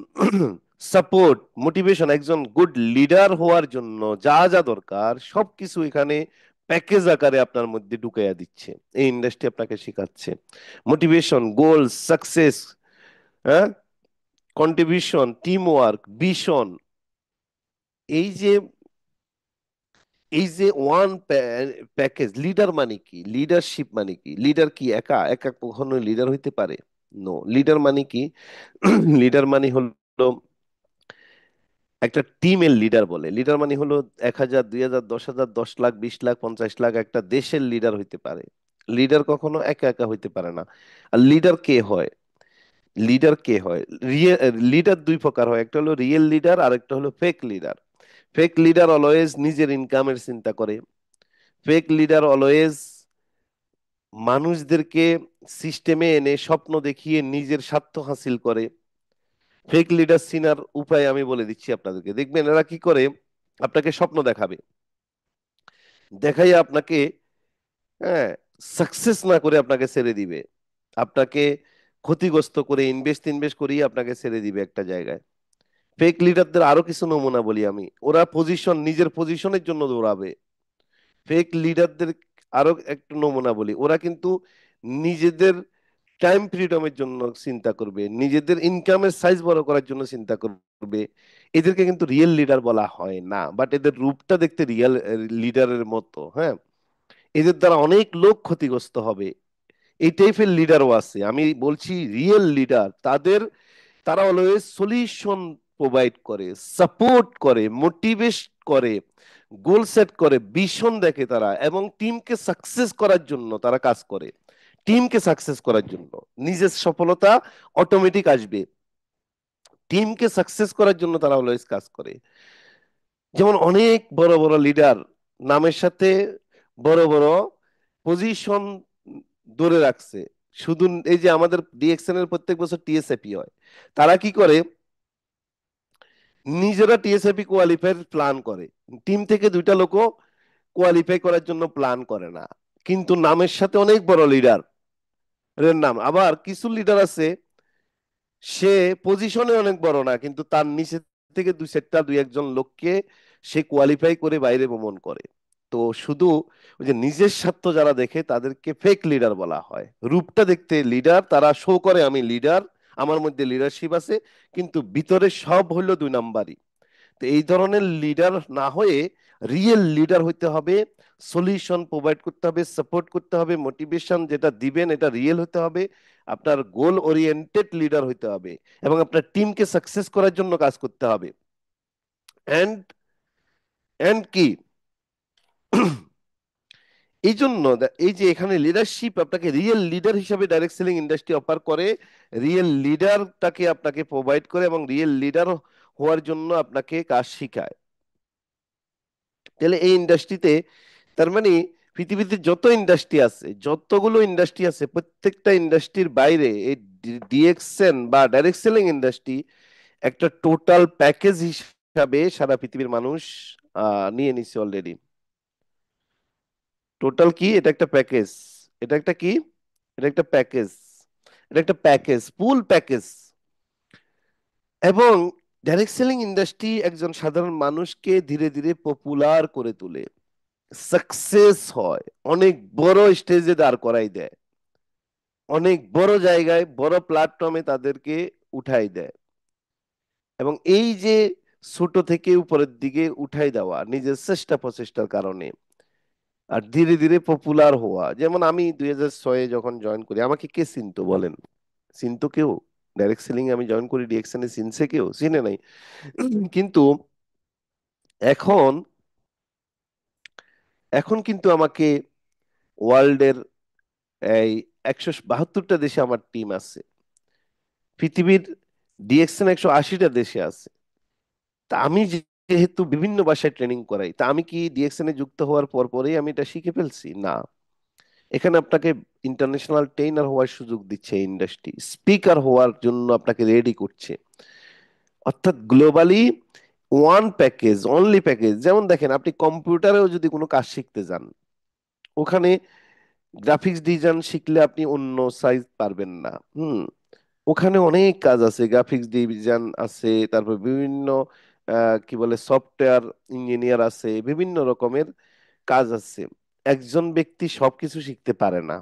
সাপোর্ট, মোটিভেশন, একজন গুড লিডার হওয়ার জন্য যা যা দরকার সবকিছু এখানে প্যাকেজ আকারে আপনার মধ্যে ঢুকাইয়া দিচ্ছে, এই ইন্ডাস্ট্রি আপনাকে শেখাচ্ছে। মোটিভেশন, গোল, সাকসেস, হ্যাঁ, কন্ট্রিবিউশন, টিম ওয়ার্ক, ভিশন। এই যে এই যে ওয়ান প্যাকেজ, লিডার মানে কি, লিডারশিপ মানে কি, লিডার কি একা একা কখনো লিডার হইতে পারে? নো। লিডার মানে কি? লিডার মানে হলো একটা টিমের লিডার। বলে লিডার মানে হলো 1,000, 2,000, 10,000, 10 লাখ, 20 লাখ, 50 লাখ একটা দেশের লিডার হইতে পারে। লিডার কখনো একা একা হইতে পারে না। আর লিডার কে হয়? লিডার কে হয়? লিডার দুই প্রকার হয়, একটা হলো রিয়েল লিডার আর একটা হলো fake leader. Fake leader always নিজের ইনকামের চিন্তা করে। ফেক লিডার অলওয়েজ মানুষদেরকে সিস্টেমে এনে স্বপ্ন দেখিয়ে নিজের স্বার্থ হাসিল করে। ফেক লিডার চিনার উপায় আমি বলে দিচ্ছি আপনাদেরকে, দেখবেন এরা কি করে। আপনাকে স্বপ্ন দেখাবে, দেখাইয়া আপনাকে, হ্যাঁ, সাকসেস না করে আপনাকে ছেড়ে দিবে, আপনাকে ক্ষতিগ্রস্ত করে ইনভেস্ট ইনভেস্ট করিয়ে আপনাকে ছেড়ে দিবে একটা জায়গায়। ফেক লিডারদের আরো কিছু নমুনা বলি আমি। ওরা পজিশন, নিজের পজিশনের জন্য দৌড়াবে। ফেক লিডারদের আরো একটু নমুনা বলি, ওরা কিন্তু নিজেদের টাইম ফ্রিডমের জন্য চিন্তা করবে, নিজেদের ইনকামের সাইজ বড় করার জন্য চিন্তা করবে। এদেরকে কিন্তু রিয়েল লিডার বলা হয় না, বাট এদের রূপটা দেখতে রিয়েল লিডারের মতো। হ্যাঁ, এদের দ্বারা অনেক লোক ক্ষতিগ্রস্ত হবে। এই টাইপের লিডারও আছে। আমি বলছি রিয়েল লিডার, তারা অলওয়েজ সলিউশন প্রোভাইড করে, সাপোর্ট করে, মোটিভেট করে, গোল সেট করে, ভিশন দেখে তারা, এবং টিমকে সাকসেস করার জন্য তারা কাজ করে। টিমকে সাকসেস করার জন্য নিজের সফলতা অটোমেটিক আসবে, টিমকে সাকসেস করার জন্য তারা অলওয়েজ কাজ করে। যেমন অনেক বড় বড় লিডার নামের সাথে বড় বড় পজিশন ধরে রাখছে। শুধু এই যে আমাদের ডিএক্সএন এর প্রত্যেক বছর টিএসএপি হয়, তারা কি করে, নিজেরা টিএসএপি কোয়ালিফাই প্ল্যান করে, টিম থেকে দুইটা লোকও কোয়ালিফাই করার জন্য প্ল্যান করে না। কিন্তু নামের সাথে অনেক বড় লিডার এর নাম। আবার কিছু লিডার আছে, সে পজিশনে অনেক বড় না, কিন্তু তার নিচে থেকে দুই চারটা দুই একজন লোককে সে কোয়ালিফাই করে বাইরে ভ্রমণ করে। তো শুধু ওই যে নিজের স্বার্থ যারা দেখে তাদেরকে ফেক লিডার বলা হয়। রূপটা দেখতে লিডার, তারা শো করে আমি লিডার, আমার মধ্যে লিডারশিপ আছে, কিন্তু ভিতরে সব হলো দুই নাম্বারই। তো এই ধরনের লিডার না হয়ে রিয়েল লিডার হইতে হবে, সলিউশন প্রোভাইড করতে হবে, সাপোর্ট করতে হবে, মোটিভেশন যেটা দিবেন এটা রিয়েল হতে হবে, আপনার গোল ওরিয়েন্টেড লিডার হইতে হবে, এবং আপনার টিমকে সাকসেস করার জন্য কাজ করতে হবে। এন্ড এন্ড কি এই জন্য এই যে এখানে লিডারশিপ আপনাকে রিয়েল লিডার হিসাবে ডাইরেক্ট সেলিং ইন্ডাস্ট্রি অফার করে, রিয়েল লিডারটাকে আপনাকে প্রোভাইড করে, এবং রিয়েল লিডার হওয়ার জন্য আপনাকে কাজ শিখায়। তাহলে এই ইন্ডাস্ট্রিতে, তার মানে পৃথিবীতে যত ইন্ডাস্ট্রি আছে, যতগুলো ইন্ডাস্ট্রি আছে, প্রত্যেকটা ইন্ডাস্ট্রির বাইরে এই ডিএক্সএন বা ডাইরেক্ট সেলিং ইন্ডাস্ট্রি একটা টোটাল প্যাকেজ হিসাবে সারা পৃথিবীর মানুষ নিয়ে নিছে অলরেডি। টোটাল কি, এটা একটা প্যাকেজ। এটা একটা কি, এটা একটা প্যাকেজ। এটা একটা প্যাকেজ, ফুল প্যাকেজ। এবং ডাইরেক্ট সেলিং ইন্ডাস্ট্রি একজন সাধারণ মানুষকে ধীরে ধীরে পপুলার করে তোলে, সাকসেস হয়, অনেক বড় স্টেজে দাঁড় করাই দেয়, অনেক বড় জায়গায় বড় প্ল্যাটফর্মে তাদেরকে উঠাই দেয়। এবং এই যে ছোট থেকে উপরের দিকে উঠাই দেওয়া নিজের চেষ্টা প্রচেষ্টার কারণে, আর ধীরে ধীরে পপুলার হওয়া। যেমন আমি 2006-এ যখন জয়েন করি, আমাকে কে চিনতো বলেন? চিনতো কেউ? ডাইরেক্ট সেলিং আমি জয়েন করি, ডিএক্সএন এ চিনছে কেউ? চিনে নাই। কিন্তু এখন এখন কিন্তু আমাকে ওয়ার্ল্ডের এই 172টা দেশে আমার টিম আছে, পৃথিবীর ডিএক্সএন 180টা দেশে আছে। তা আমি যেহেতু বিভিন্ন ভাষায় ট্রেনিং করাই, তা আমি কি ডিএক্সএন এ যুক্ত হওয়ার পর পরেই আমি এটা শিখে ফেলছি? না। এখানে আপনাকে ইন্টারন্যাশনাল ট্রেনার হওয়ার সুযোগ দিচ্ছে ইন্ডাস্ট্রি, স্পিকার হওয়ার জন্য আপনাকে রেডি করছে। অর্থাৎ globally one package, only package. যেমন দেখেন, আপনি কম্পিউটারেও যদি কোনো কাজ শিখতে যান, ওখানে গ্রাফিক্স ডিজাইন শিখলে আপনি অন্য সাইজ পারবেন না। ওখানে অনেক কাজ আছে, গ্রাফিক্স ডিজাইন আছে, তারপর বিভিন্ন কি বলে সফটওয়্যার ইঞ্জিনিয়ার আছে, বিভিন্ন রকমের কাজ আছে। একজন ব্যক্তি সবকিছু শিখতে পারে না।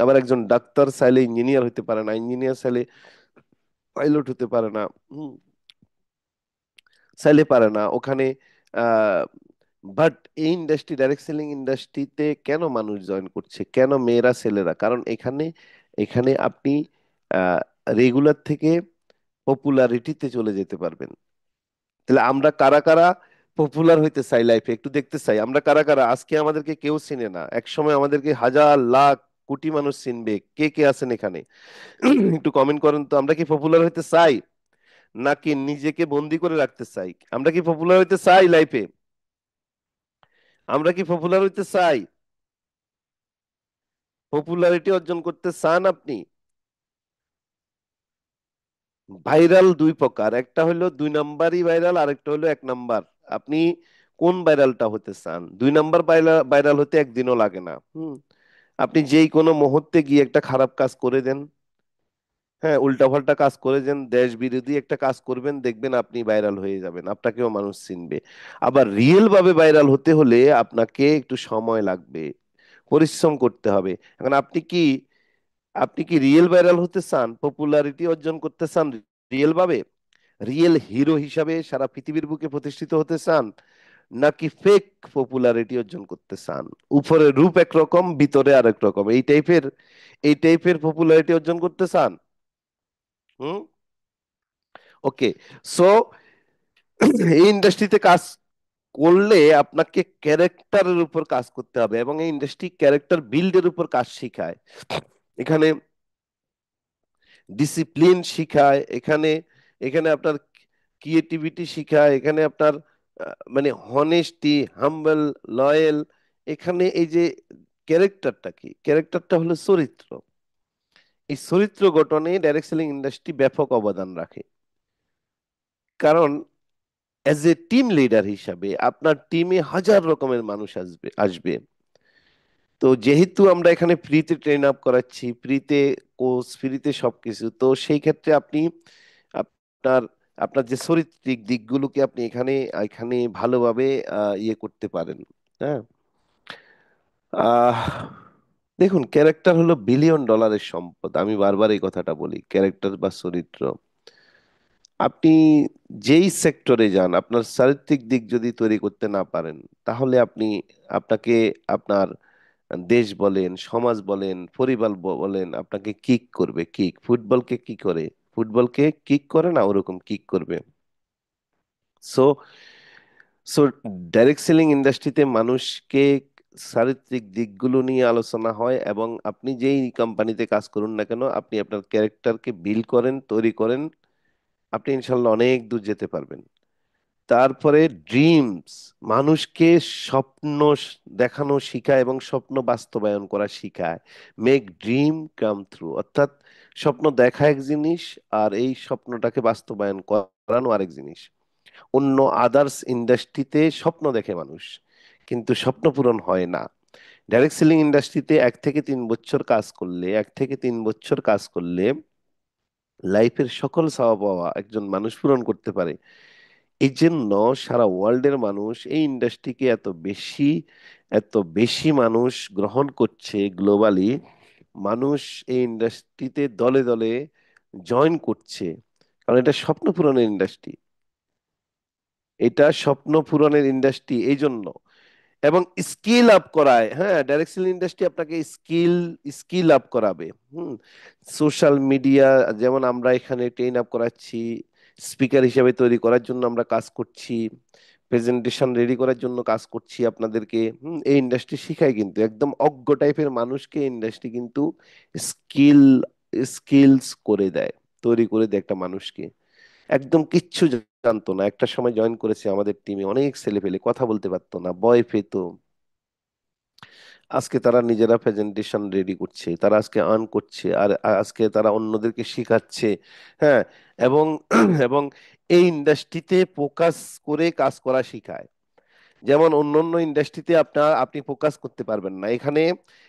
আবার একজন ডাক্তার চাইলে ইঞ্জিনিয়ার হতে পারে না, ইঞ্জিনিয়ার চাইলে পাইলট হতে পারে না। হুম চাইলে পারে না ওখানে। আহ বাট এই ইন্ডাস্ট্রি, ডাইরেক্ট সেলিং ইন্ডাস্ট্রিতে কেন মানুষ জয়েন করছে, কেন মেয়েরা ছেলেরা? কারণ এখানে এখানে আপনি রেগুলার থেকে পপুলারিটিতে চলে যেতে পারবেন। তাহলে আমরা কারা কারা পপুলার হইতে চাই লাইফে, একটু দেখতে চাই আমরা কারা কারা। আজকে আমাদেরকে কেউ চিনে না, এক সময় আমাদেরকে হাজার লাখ কোটি মানুষ চিনবে। কে কে আছেন এখানে? একটু কমেন্ট করেন তো। আমরা কি পপুলার হইতে চাই, নাকি নিজেকে বন্দি করে রাখতে চাই? আমরা কি পপুলার হইতে চাই লাইফে? আমরা কি পপুলার হইতে চাই? পপুলারিটি অর্জন করতে চান আপনি? ভাইরাল দুই প্রকার, একটা হলো 2 নাম্বারই ভাইরাল, আরেকটা হলো 1 নাম্বার। আপনি কোন ভাইরালটা হতে চান? 2 নাম্বার ভাইরাল হতে একদিনও লাগে না। আপনি যেই কোনো মুহূর্তে গিয়ে একটা খারাপ কাজ করে দেন, হ্যাঁ, উল্টাপাল্টা কাজ করে দেন, দেশ বিরোধী একটা কাজ করবেন, দেখবেন আপনি ভাইরাল হয়ে যাবেন, আপনাকেও মানুষ চিনবে। আবার রিয়েল ভাবে ভাইরাল হতে হলে আপনাকে একটু সময় লাগবে, পরিশ্রম করতে হবে। এখন আপনি কি রিয়েল ভাইরাল হতে চান, পপুলারিটি অর্জন করতে চান রিয়েল ভাবে, রিয়েল হিরো হিসাবে সারা পৃথিবীর বুকে প্রতিষ্ঠিত হতে চান, নাকি ফেক পপুলারিটি অর্জন করতে চান? উপরে রূপ একরকম, ভিতরে আরেক রকম, এই টাইপের পপুলারিটি অর্জন করতে চান? হুম ওকে। সো এই ইন্ডাস্ট্রিতে কাজ করলে আপনাকে ক্যারেক্টারের উপর কাজ করতে হবে, এবং এই ইন্ডাস্ট্রি ক্যারেক্টার বিল্ডের উপর কাজ শিখায়। এখানে ডিসিপ্লিন শিখায়, এখানে এখানে আপনার ক্রিয়েটিভিটি শিখায়, এখানে আপনার মানে হনেস্টি, হাম্বল, লয়াল। এখানে এই যে ক্যারেক্টারটা, কি ক্যারেক্টারটা হলো চরিত্র। এই চরিত্র গঠনে ডাইরেক্ট সেলিং ইন্ডাস্ট্রি ব্যাপক অবদান রাখে। কারণ অ্যাজ এ টিম লিডার হিসাবে আপনার টিমে হাজার রকমের মানুষ আসবে আসবে। তো যেহেতু আমরা এখানে ফ্রিতে ট্রেন আপ করাচ্ছি, ফ্রিতে কোর্স, ফ্রিতে সবকিছু, তো সেই ক্ষেত্রে আপনি আপনার আপনার যে চরিত্রিক দিকগুলোকে আপনি এখানে এখানে ভালোভাবে ইয়ে করতে পারেন। হ্যাঁ। আহ দেখুন, ক্যারেক্টার হলো বিলিয়ন ডলারের সম্পদ। আমি বারবার এই কথাটা বলি, ক্যারেক্টার বা চরিত্র। আপনি যেই সেক্টরে যান, আপনার চারিত্রিক দিক যদি তৈরি করতে না পারেন, তাহলে আপনাকে আপনার দেশ বলেন, সমাজ বলেন, পরিবার বলেন, আপনাকে কিক করবে। কিক, ফুটবলকে কি করে? ফুটবলকে কিক করে না, ওরকম কিক করবে। সো সো ডাইরেক্ট সেলিং ইন্ডাস্ট্রিতে মানুষকে চারিত্রিক দিকগুলো নিয়ে আলোচনা হয়, এবং আপনি যেই কোম্পানিতে কাজ করুন না কেন, আপনি আপনার ক্যারেক্টারকে বিল্ড করেন, তৈরি করেন, আপনি ইনশাল্লাহ অনেক দূর যেতে পারবেন। তারপরে ড্রিমস, মানুষকে স্বপ্ন দেখানো শিখায় এবং স্বপ্ন বাস্তবায়ন করা শিখায়। মেক ড্রিম কাম থ্রু, অর্থাৎ স্বপ্ন দেখা এক জিনিস, আর এই স্বপ্নটাকে বাস্তবায়ন করানো আরেক জিনিস। অন্য আদার্স ইন্ডাস্ট্রিতে স্বপ্ন দেখে মানুষ, কিন্তু স্বপ্ন পূরণ হয় না। ডাইরেক্ট সেলিং ইন্ডাস্ট্রিতে 1 থেকে 3 বছর কাজ করলে, 1 থেকে 3 বছর কাজ করলে লাইফের সকল চাওয়া পাওয়া একজন মানুষ পূরণ করতে পারে। এই জন্য সারা ওয়ার্ল্ডের মানুষ এই ইন্ডাস্ট্রিকে এত বেশি মানুষ গ্রহণ করছে গ্লোবালি। মানুষ এই ইন্ডাস্ট্রিতে দলে দলে জয়েন করছে, কারণ এটা স্বপ্ন পূরণের ইন্ডাস্ট্রি। এটা স্বপ্ন পূরণের ইন্ডাস্ট্রি এই জন্য। এবং স্কিল আপ করায়। হ্যাঁ, ডাইরেক্ট সেলিং ইন্ডাস্ট্রি আপনাকে স্কিল স্কিল আপ করাবে। হুম। সোশ্যাল মিডিয়া, যেমন আমরা এখানে ট্রেন আপ করাচ্ছি, স্পিকার হিসেবে তৈরি করার জন্য আমরা কাজ করছি, প্রেজেন্টেশন রেডি করার জন্য কাজ করছি আপনাদেরকে। এই ইন্ডাস্ট্রি শিখায়, কিন্তু একদম অজ্ঞ টাইপের মানুষকে ইন্ডাস্ট্রি কিন্তু স্কিল স্কিলস করে দেয়, তৈরি করে দেয় একটা মানুষকে। একদম কিচ্ছু জানতো না, একটা সময় জয়েন করেছে আমাদের টিমে, অনেক ছেলে পেলে কথা বলতে পারতো না, ভয় পেত। আজকে তারা নিজেরা প্রেজেন্টেশন রেডি করছে, তারা আজকে আর্ন করছে, আর আজকে তারা অন্যদেরকে শিখাচ্ছে। হ্যাঁ। এবং এবং এই ইন্ডাস্ট্রিতে ফোকাস করে কাজ করা শিখায়। যেমন অন্য অন্য ইন্ডাস্ট্রিতে আপনি ফোকাস করতে পারবেন না, এখানে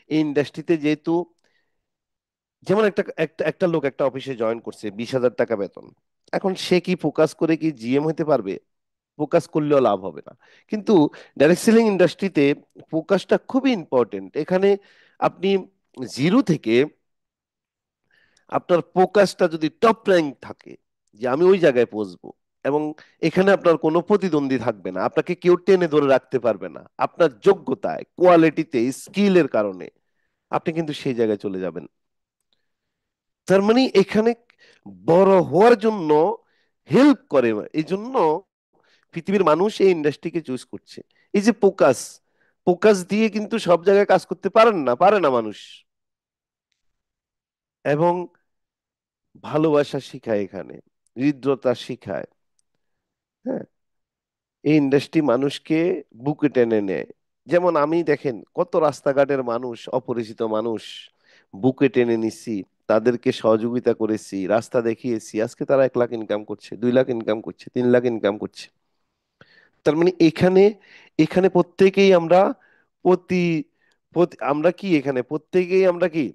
এই ইন্ডাস্ট্রিতে যেহেতু, যেমন একটা একটা একটা লোক একটা অফিসে জয়েন করছে, 20,000 টাকা বেতন। এখন সে কি ফোকাস করে কি জিএম হতে পারবে? ফোকাস করলেও লাভ হবে না। কিন্তু ডাইরেক্ট সেলিং ইন্ডাস্ট্রিতে ফোকাসটা খুবই ইম্পর্টেন্ট। এখানে আপনি জিরো থেকে আপনার ফোকাসটা যদি টপ র্যাঙ্ক থাকে, যে আমি ওই জায়গায় পৌঁছবো, এবং এখানে আপনার কোনো প্রতিদ্বন্দ্বী থাকবে না, আপনাকে কেউ টেনে ধরে রাখতে পারবে না, আপনার যোগ্যতায়, কোয়ালিটিতে, স্কিলের কারণে আপনি কিন্তু সেই জায়গায় চলে যাবেন। তার মানে এখানে বড় হওয়ার জন্য হেল্প করে। এই জন্য পৃথিবীর মানুষ এই ইন্ডাস্ট্রিকে চুজ করছে। এই যে ফোকাস, ফোকাস দিয়ে কিন্তু সব জায়গায় কাজ করতে পারে না মানুষ। এবং ভালোবাসা শিখায় এখানে, হৃদ্রতা শিখায়। হ্যাঁ। এই ইন্ডাস্ট্রি মানুষকে বুকে টেনে নেয়। যেমন আমি দেখেন, কত রাস্তাঘাটের মানুষ, অপরিচিত মানুষ বুকে টেনে নিছি, তাদেরকে সহযোগিতা করেছি, রাস্তা দেখিয়েছি, আজকে তারা 1 লাখ ইনকাম করছে, 2 লাখ ইনকাম করছে, 3 লাখ ইনকাম করছে। তার মানে এখানে এখানে প্রত্যেকেই আমরা প্রতি আমরা কি, এখানে প্রত্যেকেই আমরা কি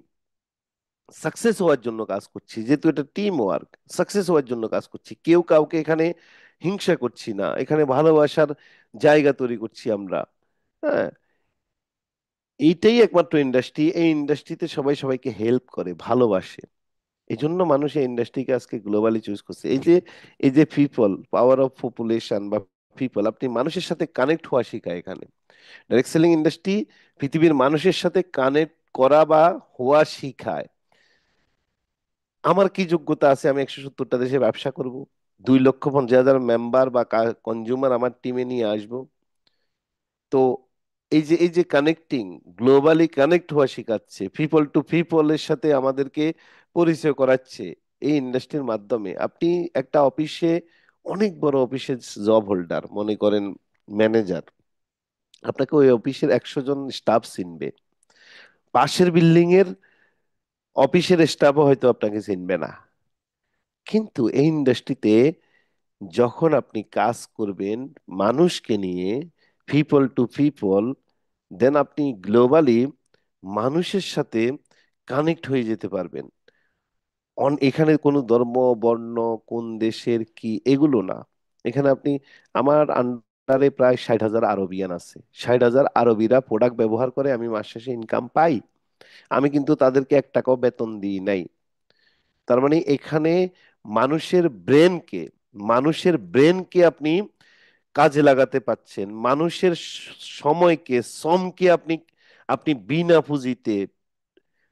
সাকসেস হওয়ার জন্য কাজ করছি, যেহেতু এটা টিম ওয়ার্ক। সাকসেস হওয়ার জন্য কাজ করছি, কেউ কাউকে এখানে হিংসা করছি না, এখানে ভালোবাসার জায়গা তৈরি করছি আমরা। হ্যাঁ। এইটাই একমাত্র ইন্ডাস্ট্রি, এই ইন্ডাস্ট্রিতে সবাই সবাইকে হেল্প করে, ভালোবাসে। এই জন্য মানুষ এই ইন্ডাস্ট্রিকে আজকে গ্লোবালি চুজ করছে। এই যে পিপল, পাওয়ার অফ পপুলেশন বা পিপল, আপনি মানুষের সাথে কানেক্ট হওয়া শেখায় এখানে। ডাইরেক্ট সেলিং ইন্ডাস্ট্রি পৃথিবীর মানুষের সাথে কানেক্ট করা বা হওয়া শিখায়। আমার কি যোগ্যতা আছে আমি 170টা দেশে ব্যবসা করব, 2,50,000 মেম্বার বা কনজিউমার আমার টিমে নিয়ে আসব? তো এই যে কানেক্টিং, গ্লোবালি কানেক্ট হওয়া শেখাচ্ছে, পিপল টু পিপলের সাথে আমাদেরকে পরিচয় করাচ্ছে এই ইন্ডাস্ট্রির মাধ্যমে। আপনি একটা অফিসে, অনেক বড় অফিসে জব হোল্ডার, মনে করেন ম্যানেজার, আপনাকে ওই অফিসের 100 জন স্টাফ চিনবে, পাশের বিল্ডিং এর অফিসের স্টাফও হয়তো আপনাকে চিনবে না। কিন্তু এই ইন্ডাস্ট্রিতে যখন আপনি কাজ করবেন মানুষকে নিয়ে, পিপল টু পিপল, দেন আপনি গ্লোবালি মানুষের সাথে কানেক্ট হয়ে যেতে পারবেন। এখানে কোনো ধর্ম, বর্ণ, কোন দেশের কি, এগুলো না। এখানে আপনি, আমার আন্ডারে প্রায় 60,000 আরবিয়ান আছে। 60,000 আরবিরা প্রোডাক্ট ব্যবহার করে, আমি মাস শেষে ইনকাম পাই। আমি কিন্তু তাদেরকে 1 টাকাও বেতন দিই নাই। তার মানে এখানে মানুষের ব্রেনকে মানুষের ব্রেনকে আপনি কাজে লাগাতে পাচ্ছেন, মানুষের সময়কে, শ্রমকে আপনি আপনি বিনা পুঁজিতে,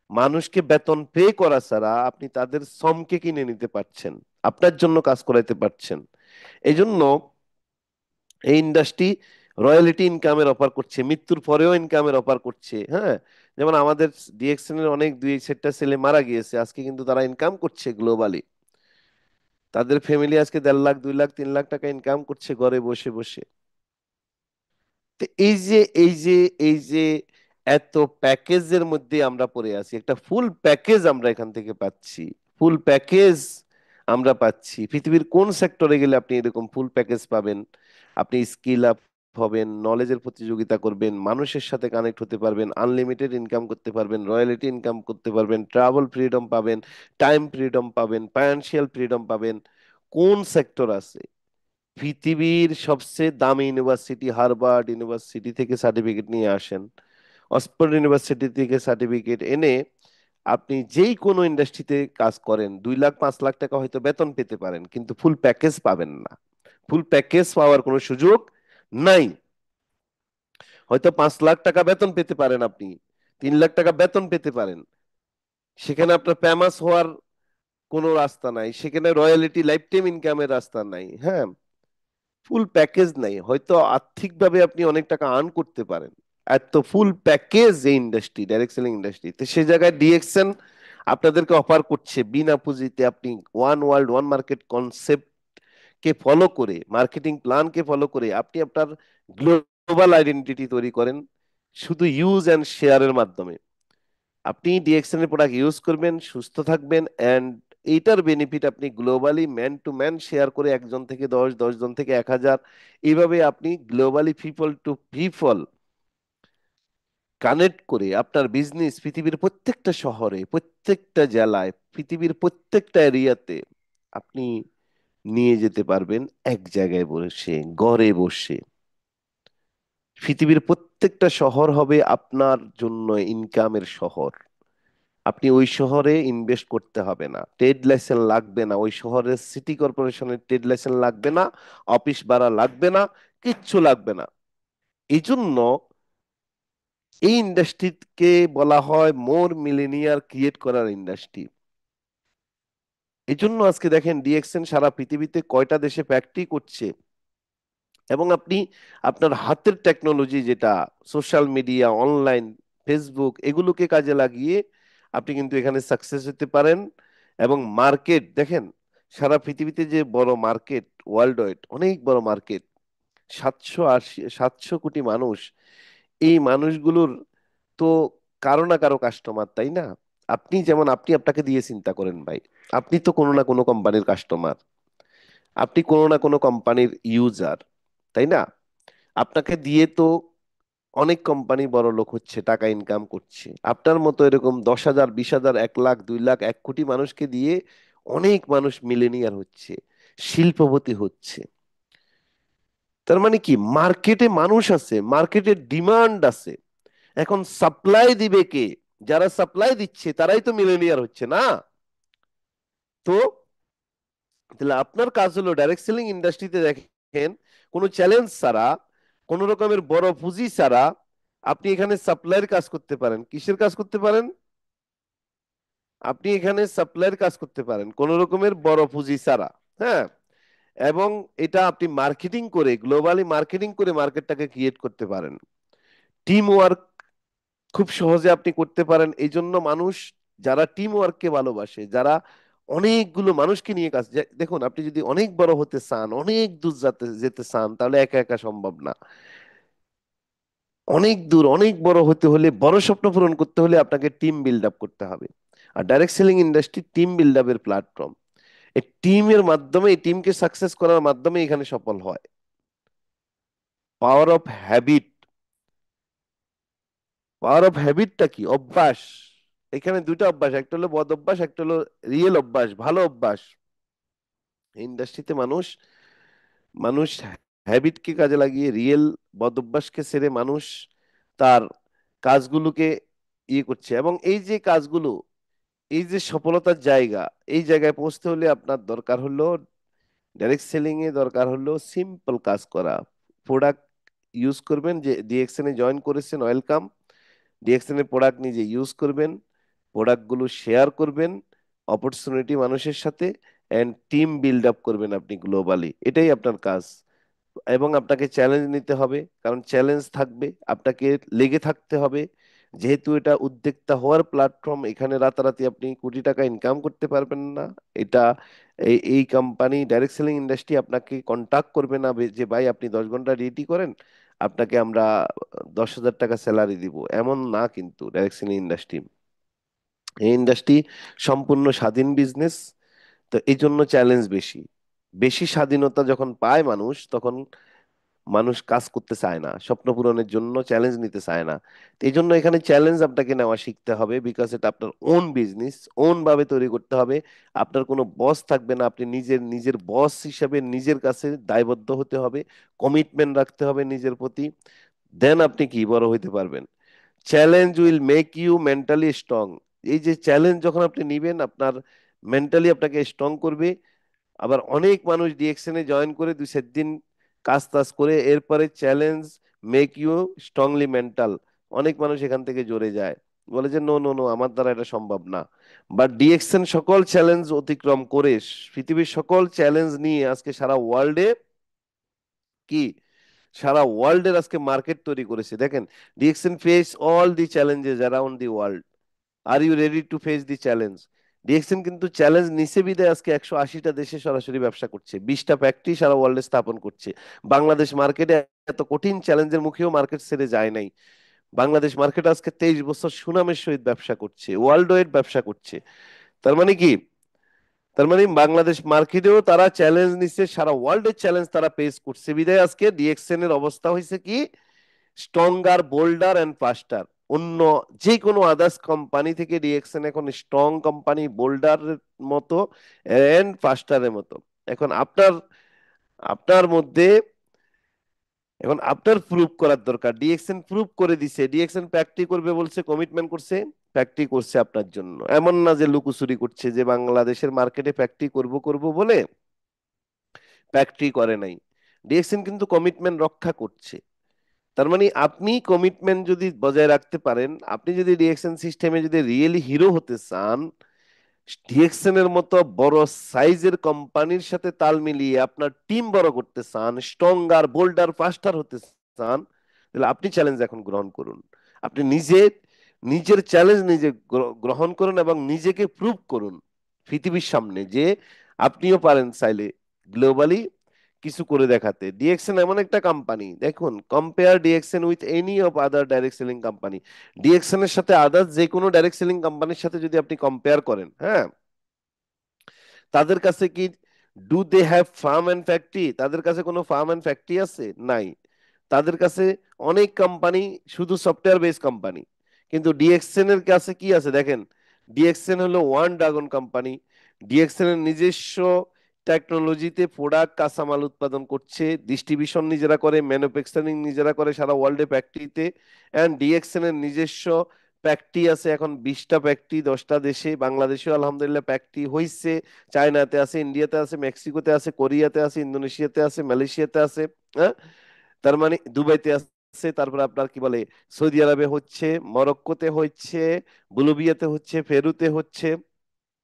মানুষকে বেতন পে করা ছাড়া আপনি তাদের শ্রমকে কিনে নিতে পারছেন, আপনার জন্য কাজ করাইতে পারছেন। এই জন্য এই ইন্ডাস্ট্রি রয়্যালিটি ইনকামের অফার করছে, মৃত্যুর পরেও ইনকামের অফার করছে। হ্যাঁ, যেমন আমাদের ডিএক্সএন এর অনেক দুই সেক্টর ছেলে মারা গিয়েছে, আজকে কিন্তু তারা ইনকাম করছে গ্লোবালি। তাদের ফ্যামিলি আজকে 1.5 লাখ, 2 লাখ, 3 লাখ টাকা ইনকাম করছে ঘরে বসে বসে। তো এই যে এত প্যাকেজের মধ্যে আমরা পড়ে আছি, একটা ফুল প্যাকেজ আমরা এখান থেকে পাচ্ছি। ফুল প্যাকেজ আমরা পাচ্ছি। পৃথিবীর কোন সেক্টরে গেলে আপনি এরকম ফুল প্যাকেজ পাবেন? আপনি স্কিল আপ হবেন, নলেজের প্রতিযোগিতা করবেন, মানুষের সাথে কানেক্ট হতে পারবেন, আনলিমিটেড ইনকাম করতে পারবেন, রয়্যালিটি ইনকাম করতে পারবেন, ট্রাভেল ফ্রিডম পাবেন, টাইম ফ্রিডম পাবেন, ফাইন্যান্সিয়াল ফ্রিডম পাবেন। কোন সেক্টর আছে? পৃথিবীর সবচেয়ে দামি ইউনিভার্সিটি হার্ভার্ড ইউনিভার্সিটি থেকে সার্টিফিকেট নিয়ে আসেন, অক্সফোর্ড ইউনিভার্সিটি থেকে সার্টিফিকেট এনে আপনি যেই কোনো ইন্ডাস্ট্রিতে কাজ করেন, 2 লাখ 5 লাখ টাকা হয়তো বেতন পেতে পারেন, কিন্তু ফুল প্যাকেজ পাবেন না। ফুল প্যাকেজ পাওয়ার কোনো সুযোগ নাই। হয়তো 5 লাখ টাকা বেতন পেতে পারেন আপনি, 3 লাখ টাকা বেতন পেতে পারেন, সেখানে আপনার ফেমাস হওয়ার কোনো রাস্তা নাই, সেখানে রয়্যালিটি লাইফ টাইম ইনকামের রাস্তা নাই। হ্যাঁ, ফুল প্যাকেজ নাই। হয়তো আর্থিকভাবে আপনি অনেক টাকা আর্ন করতে পারেন, এত ফুল প্যাকেজ এই ইন্ডাস্ট্রি, ডাইরেক্ট সেলিং ইন্ডাস্ট্রি। তো সেই জায়গায় ডিএক্সএন আপনাদেরকে অফার করছে বিনা পুঁজিতে, আপনি one world one market concept কে ফলো করে, মার্কেটিং প্ল্যান কে ফলো করে আপনি আপনার গ্লোবাল আইডেন্টিটি তৈরি করেন, শুধু ইউজ অ্যান্ড শেয়ারের মাধ্যমে। আপনি ডিএক্সএন এর প্রোডাক্ট ইউজ করবেন, সুস্থ থাকবেন, এন্ড এইটার বেনিফিট আপনি globally man to man share করে, 1 জন থেকে 10, 10 জন থেকে 1,000, এইভাবে আপনি globally people to people connect করে আপনার বিজনেস পৃথিবীর প্রত্যেকটা শহরে, প্রত্যেকটা জেলায়, পৃথিবীর প্রত্যেকটা এরিয়াতে আপনি নিয়ে যেতে পারবেন, এক জায়গায় বসে, ঘরে বসে। পৃথিবীর প্রত্যেকটা শহর হবে আপনার জন্য ইনকামের শহর। আপনি ওই শহরে ইনভেস্ট করতে হবে না, ট্রেড লাইসেন্স লাগবে না, ওই শহরের সিটি কর্পোরেশনের ট্রেড লাইসেন্স লাগবে না, অফিস ভাড়া লাগবে না, কিচ্ছু লাগবে না। এই জন্য এই ইন্ডাস্ট্রিকে বলা হয় মোর মিলেনিয়ার ক্রিয়েট করার ইন্ডাস্ট্রি। এই জন্য আজকে দেখেন ডিএক্সএন সারা পৃথিবীতে কয়টা দেশে ফ্যাক্টরি করছে। এবং আপনি আপনার হাতের টেকনোলজি, যেটা সোশ্যাল মিডিয়া, অনলাইন, ফেসবুক, এগুলোকে কাজে লাগিয়ে আপনি কিন্তু এখানে সাকসেস হতে পারেন। এবং মার্কেট দেখেন, সারা পৃথিবীতে যে বড় মার্কেট, ওয়ার্ল্ড ওয়াইড অনেক বড় মার্কেট, 780 কোটি মানুষ। এই মানুষগুলোর তো কারো না কারো কাস্টমার, তাই না? আপনি যেমন, আপনি আপনাকে দিয়ে চিন্তা করেন ভাই, আপনি তো কোনো না কোনো কোম্পানির কাস্টমার, আপনি কোনো না কোনো কোম্পানির ইউজার, তাই না? আপনাকে দিয়ে তো অনেক কোম্পানি বড় লোক হচ্ছে, টাকা ইনকাম করছে। আপনার মতো এরকম 10,000, 20,000, 1 লাখ, 2 লাখ, 1 কোটি মানুষকে দিয়ে অনেক মানুষ মিলেনিয়ার হচ্ছে, শিল্পপতি হচ্ছে। তার মানে কি, মার্কেটে মানুষ আছে, মার্কেটে ডিমান্ড আছে। এখন সাপ্লাই দিবে কে? যারা সাপ্লাই দিচ্ছে তারাই তো মিলেনিয়ার হচ্ছে না। তো তাহলে আপনার কাজ হলো ডাইরেক্ট সেলিং ইন্ডাস্ট্রিতে দেখেন, কোনো চ্যালেঞ্জ ছাড়া, কোন রকমের বড় পুঁজি ছাড়া আপনি এখানে সাপ্লাইয়ের কাজ করতে পারেন। কিসের কাজ করতে পারেন? আপনি এখানে সাপ্লাইয়ের কাজ করতে পারেন কোন রকমের বড় পুঁজি ছাড়া। হ্যাঁ, এবং এটা আপনি মার্কেটিং করে, গ্লোবালি মার্কেটিং করে মার্কেটটাকে ক্রিয়েট করতে পারেন। টিম ওয়ার্ক খুব সহজে আপনি করতে পারেন। এই জন্য মানুষ যারা টিম ওয়ার্ককে ভালোবাসে, যারা অনেকগুলো মানুষকে নিয়ে কাজ, দেখুন, আপনি যদি অনেক বড় হতে চান, অনেক দূর যেতে যেতে চান, তাহলে একা একা সম্ভব না। অনেক দূর, অনেক বড় হতে হলে, বড় স্বপ্ন পূরণ করতে হলে আপনাকে টিম বিল্ড আপ করতে হবে। আর direct selling industry team build আপের প্ল্যাটফর্ম। এই টিমের মাধ্যমে, এই টিমকে সাকসেস করার মাধ্যমে এখানে সফল হয়। Power of habit, power of হ্যাবিটটা কি? অভ্যাস। এখানে দুইটা অভ্যাস, একটা হলো বদ অভ্যাস, একটা হলো রিয়েল অভ্যাস, ভালো অভ্যাস। ইন্ডাস্ট্রিতে মানুষ মানুষ হ্যাবিটকে কাজে লাগিয়ে রিয়েল বদ অভ্যাসকে ছেড়ে মানুষ তার কাজগুলোকে করছে। এবং এই যে কাজগুলো, এই যে সফলতার জায়গা, এই জায়গায় পৌঁছতে হলে আপনার দরকার হলো ডাইরেক্ট সেলিং এ, দরকার হলো সিম্পল কাজ করা। প্রোডাক্ট ইউজ করবেন, যে ডিএক্সএন এ জয়েন করেছেন, ওয়েলকাম। ডিএক্সএন এর প্রোডাক্ট নিজে ইউজ করবেন, প্রোডাক্টগুলো শেয়ার করবেন অপরচুনিটি মানুষের সাথে, এন্ড টিম বিল্ড আপ করবেন আপনি গ্লোবালি। এটাই আপনার কাজ। এবং আপনাকে চ্যালেঞ্জ নিতে হবে, কারণ চ্যালেঞ্জ থাকবে, আপনাকে লেগে থাকতে হবে। যেহেতু এটা উদ্যোক্তা হওয়ার প্ল্যাটফর্ম, এখানে রাতারাতি আপনি কোটি টাকা ইনকাম করতে পারবেন না। এটা এই এই কোম্পানি ডাইরেক্ট সেলিং ইন্ডাস্ট্রি আপনাকে কন্টাক্ট করবে না যে ভাই আপনি 10 ঘন্টা ডিউটি করেন, আপনাকে আমরা 10,000 টাকা স্যালারি দিব, এমন না কিন্তু ডাইরেক্ট সেলিং ইন্ডাস্ট্রি। এই ইন্ডাস্ট্রি সম্পূর্ণ স্বাধীন বিজনেস। তো এই জন্য চ্যালেঞ্জ বেশি। বেশি স্বাধীনতা যখন পায় মানুষ, তখন মানুষ কাজ করতে চায় না, স্বপ্ন পূরণের জন্য চ্যালেঞ্জ নিতে চায় না। তো এই জন্য এখানে চ্যালেঞ্জ আপনাকে নেওয়া শিখতে হবে, বিকজ এটা আপনার ওন বিজনেস, ওন ভাবে তৈরি করতে হবে। আপনার কোনো বস থাকবে না, আপনি নিজের নিজের বস হিসাবে নিজের কাছে দায়বদ্ধ হতে হবে, কমিটমেন্ট রাখতে হবে নিজের প্রতি। দেন আপনি কি বড় হইতে পারবেন। Challenge will make you mentally strong. এই যে চ্যালেঞ্জ যখন আপনি নিবেন, আপনার মেন্টালি আপনাকে স্ট্রং করবে। আবার অনেক মানুষ ডিএক্সএন এ জয়েন করে 2-4 দিন কাজ টাজ করে এরপরে challenge make you strongly mental, অনেক মানুষ এখান থেকে জড়ে যায়, বলে যে নো নো নো, আমার দ্বারা এটা সম্ভব না। বাট ডিএক্সএন সকল চ্যালেঞ্জ অতিক্রম করে, পৃথিবীর সকল চ্যালেঞ্জ নিয়ে আজকে সারা ওয়ার্ল্ডে কি, সারা ওয়ার্ল্ডের আজকে মার্কেট তৈরি করেছে। দেখেন, DXN face all the challenges around the world. Are you ready to face the challenge? DXN কিন্তু চ্যালেঞ্জ নিছে বিদায় আজকে 180টা দেশে সরাসরি ব্যবসা করছে, 20টা ফ্যাক্টরি সারা ওয়ার্ল্ডে স্থাপন করছে। বাংলাদেশ মার্কেটে এত কঠিন চ্যালেঞ্জের মুখেও মার্কেট ছেড়ে যায় নাই। বাংলাদেশ মার্কেট আজকে 23 বছর সুনামের সহিত ব্যবসা করছে, ওয়ার্ল্ড ওয়াইড ব্যবসা করছে। তার মানে কি? তার মানে বাংলাদেশ মার্কেটেও তারা চ্যালেঞ্জ নিচ্ছে, সারা ওয়ার্ল্ডের চ্যালেঞ্জ তারা ফেস করছে বিদায় আজকে ডিএক্সএন এর অবস্থা হয়েছে কি, স্ট্রঙ্গার, বোল্ডার এন্ড ফাস্টার। অন্য যে কোনো আদার্স কোম্পানি থেকে ডিএক্সএন এখন স্ট্রং কোম্পানি, বোল্ডার মতো এন্ড ফাস্টারের মতো। এখন আপনার আপনার মধ্যে, এখন আপনার প্রুভ করার দরকার। ডিএক্সএন প্রুভ করে দিছে, ডিএক্সএন প্র্যাকটি করবে বলছে, কমিটমেন্ট করছে, প্র্যাকটি করছে আপনার জন্য। এমন না যে লুকোচুরি করছে, যে বাংলাদেশের মার্কেটে প্র্যাকটি করব করব বলে প্র্যাকটি করে নাই। ডিএক্সএন কিন্তু কমিটমেন্ট রক্ষা করছে। তার মানে আপনি কমিটমেন্ট যদি বজায় রাখতে পারেন, আপনি যদি ডিএক্সএন সিস্টেমে যদি রিয়েলি হিরো হতে চান, ডিএক্সএন এর মতো বড় সাইজের কোম্পানির সাথে তাল মিলিয়ে আপনার টিম বড় করতে চান, স্ট্রঙ্গার, বোল্ডার, ফাস্টার হতে চান, তাহলে আপনি চ্যালেঞ্জ এখন গ্রহণ করুন। আপনি নিজে নিজের চ্যালেঞ্জ নিজে গ্রহণ করুন এবং নিজেকে প্রুভ করুন পৃথিবীর সামনে যে আপনিও পারেন চাইলে গ্লোবালি কিছু করে দেখাতে। ডিএক্সএন এমন একটা কোম্পানি, দেখুন, compare DXN with any of other direct selling company. DXN এর সাথে আদার্স যে কোনো ডাইরেক্ট সেলিং কোম্পানির সাথে যদি আপনি কম্পেয়ার করেন, হ্যাঁ, তাদের কাছে কি, do they have farm and factory? তাদের কাছে কোনো ফার্ম এন্ড ফ্যাক্টরি আছে? নাই। তাদের কাছে অনেক কোম্পানি, শুধু সফটওয়্যার বেস কোম্পানি। কিন্তু ডিএক্সএন এর কাছে কি আছে দেখেন, ডিএক্সএন হলো ওয়ান ড্রাগন কোম্পানি। ডিএক্সএন এর নিজস্ব টেকনোলজিতে প্রোডাক্ট, কাঁচামাল উৎপাদন করছে, ডিস্ট্রিবিউশন নিজেরা করে, ম্যানুফ্যাকচারিং নিজেরা করে সারা ওয়ার্ল্ডে ফ্যাক্টরিতে। এন্ড ডিএক্সএন এর নিজস্ব ফ্যাক্টরি আছে এখন 20টা ফ্যাক্টরি 10টা দেশে, বাংলাদেশেও আলহামদুলিল্লাহ ফ্যাক্টরি হইছে। চায়নাতে আছে, ইন্ডিয়াতে আছে, মেক্সিকোতে আছে, কোরিয়াতে আছে, ইন্দোনেশিয়াতে আছে, মালয়েশিয়াতে আছে, হ্যাঁ, তার মানে দুবাইতে আছে, তারপর আপনার কি বলে সৌদি আরবে হচ্ছে, মরক্কোতে হচ্ছে, বলিভিয়াতে হচ্ছে, পেরুতে হচ্ছে,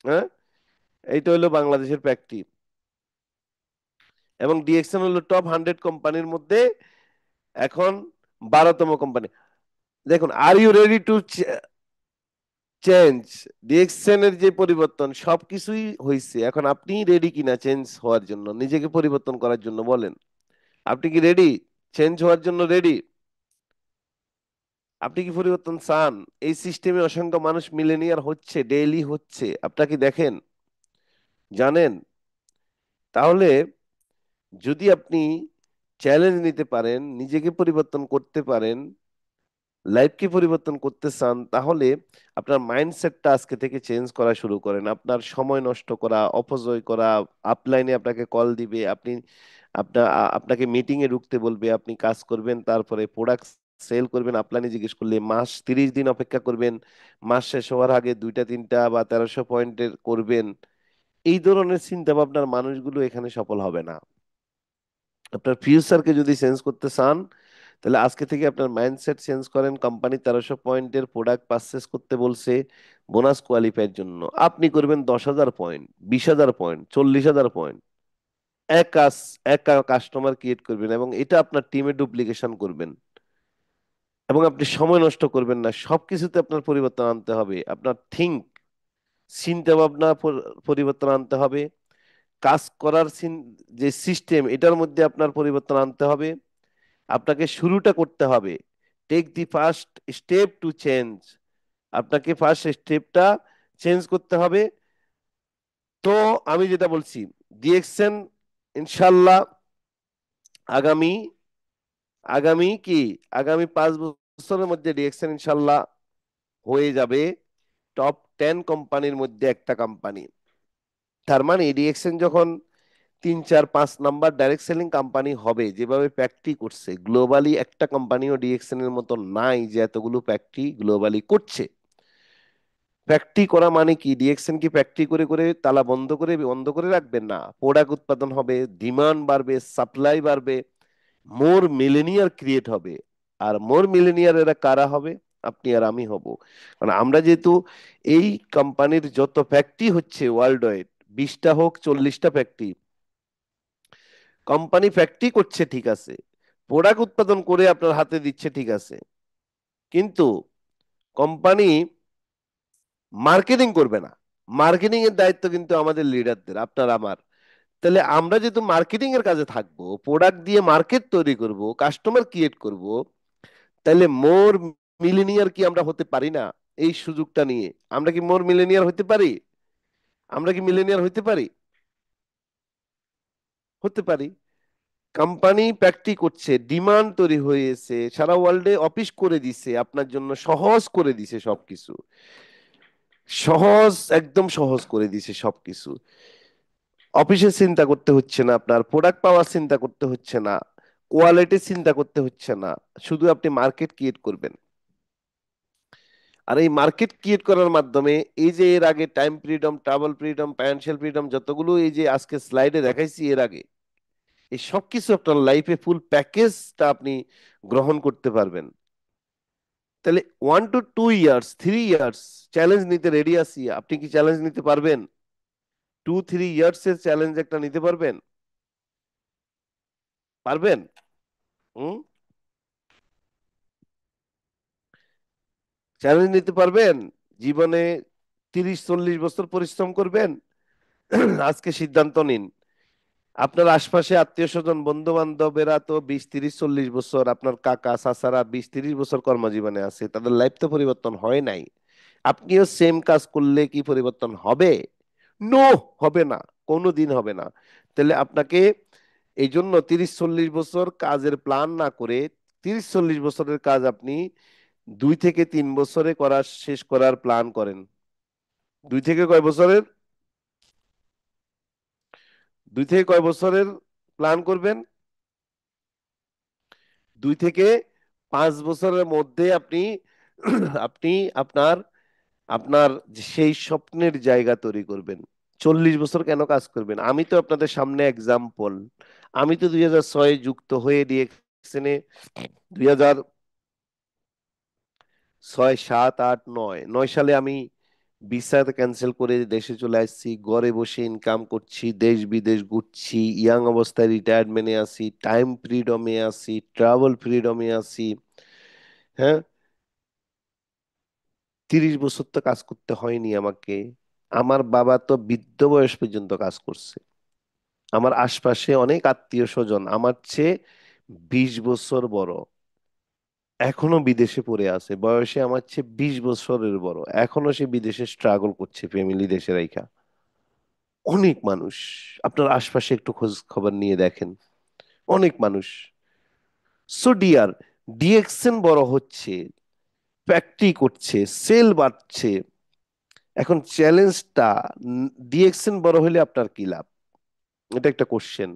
হ্যাঁ। এইটা হলো বাংলাদেশের ফ্যাক্টরি। এবং ডিএক্সএন হলো টপ 100 কোম্পানির মধ্যে এখন 12তম কোম্পানি। দেখুন, are you ready to change? DXN এর যে পরিবর্তন সবকিছুই হয়েছে, এখন আপনি রেডি কিনা চেঞ্জ হওয়ার জন্য, নিজেকে পরিবর্তন করার জন্য? বলেন, আপনি কি রেডি? চেঞ্জ হওয়ার জন্য রেডি? আপনি কি পরিবর্তন চান? এই সিস্টেমে অসংখ্য মানুষ মিলেনিয়ার হচ্ছে, ডেইলি হচ্ছে, আপনাকে দেখেন, জানেন? তাহলে যদি আপনি চ্যালেঞ্জ নিতে পারেন, নিজেকে পরিবর্তন করতে পারেন, লাইফকে পরিবর্তন করতে চান, তাহলে আপনার মাইন্ডসেটটা আজকে থেকে চেঞ্জ করা শুরু করেন। আপনার সময় নষ্ট করা, অপচয় করা, আপলাইনে আপনাকে কল দিবে, আপনাকে মিটিং এ ঢুকতে বলবে, আপনি কাজ করবেন, তারপরে প্রোডাক্ট সেল করবেন, আপলাইনে জিজ্ঞেস করলে মাস 30 দিন অপেক্ষা করবেন, মাস শেষ হওয়ার আগে দুইটা তিনটা বা 1300 পয়েন্টের করবেন, এই ধরনের চিন্তা ভাবনার মানুষগুলো এখানে সফল হবে না। আপনার ফিউচারকে যদি চেঞ্জ করতে চান, তাহলে আজকে থেকে আপনার মাইন্ডসেট চেঞ্জ করেন। কোম্পানি 1300 পয়েন্টের প্রোডাক্ট পারচেস করতে বলছে বোনাস কোয়ালিফাইয়ের জন্য, আপনি করবেন 10,000 পয়েন্ট, 20,000 পয়েন্ট, 40,000 পয়েন্ট। এক কাজ, এক কাস্টমার ক্রিয়েট করবেন এবং এটা আপনার টিমে ডুপ্লিকেশন করবেন, এবং আপনি সময় নষ্ট করবেন না। সবকিছুতে আপনার পরিবর্তন আনতে হবে। আপনার চিন্তা ভাবনা পরিবর্তন আনতে হবে। কাজ করার যে সিস্টেম, এটার মধ্যে আপনার পরিবর্তন আনতে হবে। আপনাকে শুরুটা করতে হবে। Take the first step to change. আপনাকে ফার্স্ট স্টেপটা চেঞ্জ করতে হবে। তো আমি যেটা বলছি, ডিএক্সএন ইনশাল্লাহ আগামী আগামী কি আগামী 5 বছরের মধ্যে ডিএক্সএন ইনশাল্লাহ হয়ে যাবে টপ 10 কোম্পানির মধ্যে একটা কোম্পানি। তার মানে ডিএক্সএন যখন 3 4 5 নাম্বার ডাইরেক্ট সেলিং কোম্পানি হবে, যেভাবে প্যাক্টি করছে গ্লোবালি, একটা কোম্পানিও ডিএক্সএন এর মতো নাই যে এতগুলো প্যাক্টি গ্লোবালি করছে। প্যাক্টি করা মানে কি, ডিএক্সএন কি প্যাক্টি করে করে তালা বন্ধ করে রাখবেন না। প্রোডাক্ট উৎপাদন হবে, ডিমান্ড বাড়বে, সাপ্লাই বাড়বে, মোর মিলেনিয়ার ক্রিয়েট হবে। আর মোর মিলেনিয়ার এরা কারা হবে? আপনি আর আমি হব। মানে আমরা যেহেতু এই কোম্পানির যত ফ্যাক্টরি হচ্ছে ওয়ার্ল্ড ওয়াইড, 20টা হোক 40টা ফ্যাক্টরি, কোম্পানি ফ্যাক্টরি করছে ঠিক আছে, প্রোডাক্ট উৎপাদন করে আপনার হাতে দিচ্ছে ঠিক আছে, কিন্তু কোম্পানি মার্কেটিং করবে না। মার্কেটিং এর দায়িত্ব কিন্তু আমাদের লিডারদের, আপনার আমার। তাহলে আমরা যেহেতু মার্কেটিং এর কাজে থাকবো, প্রোডাক্ট দিয়ে মার্কেট তৈরি করব, কাস্টমার ক্রিয়েট করব, তাহলে মোর মিলিনিয়ার কি আমরা হতে পারি না? এই সুযোগটা নিয়ে আমরা কি মোর মিলেনিয়ার হতে পারি? আমরা কি মিলেনিয়ার হতে পারি? হতে পারি। কোম্পানি প্র্যাকটি করছে, ডিমান্ড তৈরি হয়েছে, সারা ওয়ার্ল্ডে অফিস করে দিছে, আপনার জন্য সহজ করে দিছে সবকিছু। সহজ, একদম সহজ করে দিছে সবকিছু। অফিসের চিন্তা করতে হচ্ছে না, আপনার প্রোডাক্ট পাওয়ার চিন্তা করতে হচ্ছে না, কোয়ালিটি চিন্তা করতে হচ্ছে না। শুধু আপনি মার্কেট ক্রিয়েট করবেন। আর এই মার্কেট ক্রিয়েট করার মাধ্যমে এই যে এর আগে time freedom, travel freedom, financial freedom, যতগুলো এই যে আজকে স্লাইডে দেখাইছি এর আগে, এই সবকিছু আপনার লাইফে ফুল প্যাকেজটা আপনি গ্রহণ করতে পারবেন। তাহলে 1 to 2 ইয়ার্স, 3 ইয়ার্স চ্যালেঞ্জ নিতে রেডি আছি। আপনি কি চ্যালেঞ্জ নিতে পারবেন? 2 3 ইয়ার্স এর চ্যালেঞ্জ একটা নিতে পারবেন? পারবেন? হুম, চ্যালেঞ্জ নিতে পারবেন? জীবনে 30 40 বছর পরিশ্রম করবেন? আজকে সিদ্ধান্ত নিন। আপনার আশপাশে আত্মীয় স্বজন বন্ধু বান্ধবেরা তো 20 30 40 বছর, আপনার কাকা চাচারা 20 30 বছর কর্মজীবনে আছে, তাদের লাইফ তো পরিবর্তন হয় নাই। আপনিও সেম কাজ করলে কি পরিবর্তন হবে? নো, হবে না, কোনোদিন হবে না। তাহলে আপনাকে এই জন্য 30 40 বছর কাজের প্ল্যান না করে, 30 40 বছরের কাজ আপনি 2 থেকে 3 বছরে শেষ করার প্ল্যান করেন। 2 থেকে কয় বছরের? 2 থেকে কয় বছরের প্ল্যান করবেন? 2 থেকে 5 বছরের মধ্যে আপনি আপনি আপনার আপনার সেই স্বপ্নের জায়গা তৈরি করবেন। 40 বছর কেন কাজ করবেন? আমি তো আপনাদের সামনে এক্সাম্পল। আমি তো 2006 যুক্ত হয়ে ডিএক্সএনে 2006 7 8 9 সালে আমি ভিসা ক্যান্সেল করে দেশে চলে আসছি। ঘরে বসে ইনকাম করছি, দেশ বিদেশ ঘুরছি, ইয়াং অবস্থায় রিটায়ারমেন্টে আছি, টাইম ফ্রিডমে আছি, ট্রাভেল ফ্রিডমে আছি। হ্যাঁ, 30 বছর তো কাজ করতে হয়নি আমাকে। আমার বাবা তো বৃদ্ধ বয়স পর্যন্ত কাজ করছে। আমার আশপাশে অনেক আত্মীয় স্বজন আমার চেয়ে 20 বছর বড়, এখনো বিদেশে পড়ে আছে। বয়সে আমার চেয়ে 20 বছরের বড়, এখনো সে বিদেশে স্ট্রাগল করছে ফ্যামিলি দেশে রাইখা। অনেক মানুষ, আপনার আশপাশে একটু খোঁজ খবর নিয়ে দেখেন, অনেক মানুষ। সো ডিয়ার, ডিএক্সএন বড় হচ্ছে, ফ্যাক্টরি করছে, সেল বাড়ছে। এখন চ্যালেঞ্জটা, ডিএক্সএন বড় হলে আপনার কি লাভ? এটা একটা কোশ্চেন।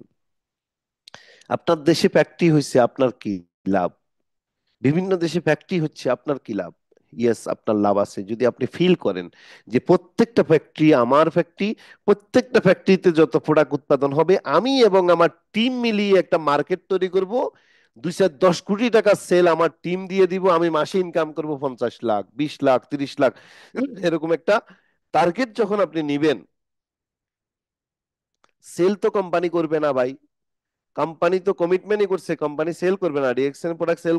আপনার দেশে ফ্যাক্টরি হয়েছে, আপনার কি লাভ? বিভিন্ন দেশে ফ্যাক্টরি হচ্ছে, আপনার কি লাভ? ইয়েস, আপনার লাভ আছে যদি আপনি ফিল করেন যে প্রত্যেকটা ফ্যাক্টরি আমার ফ্যাক্টরি, প্রত্যেকটা ফ্যাক্টরিতে যত প্রোডাক্ট উৎপাদন হবে আমি এবং আমার টিম মিলিয়ে একটা মার্কেট তৈরি করব, 210 কোটি টাকা সেল আমার টিম দিয়ে দিব, আমি মাসে ইনকাম করব 50 লাখ, 20 লাখ, 30 লাখ, এরকম একটা টার্গেট যখন আপনি নিবেন। সেল তো কোম্পানি করবে না ভাই, কোম্পানি তো কমিটমেন্টই করছে, কোম্পানি সেল করবে না। ডিএক্সএন প্রোডাক্ট সেল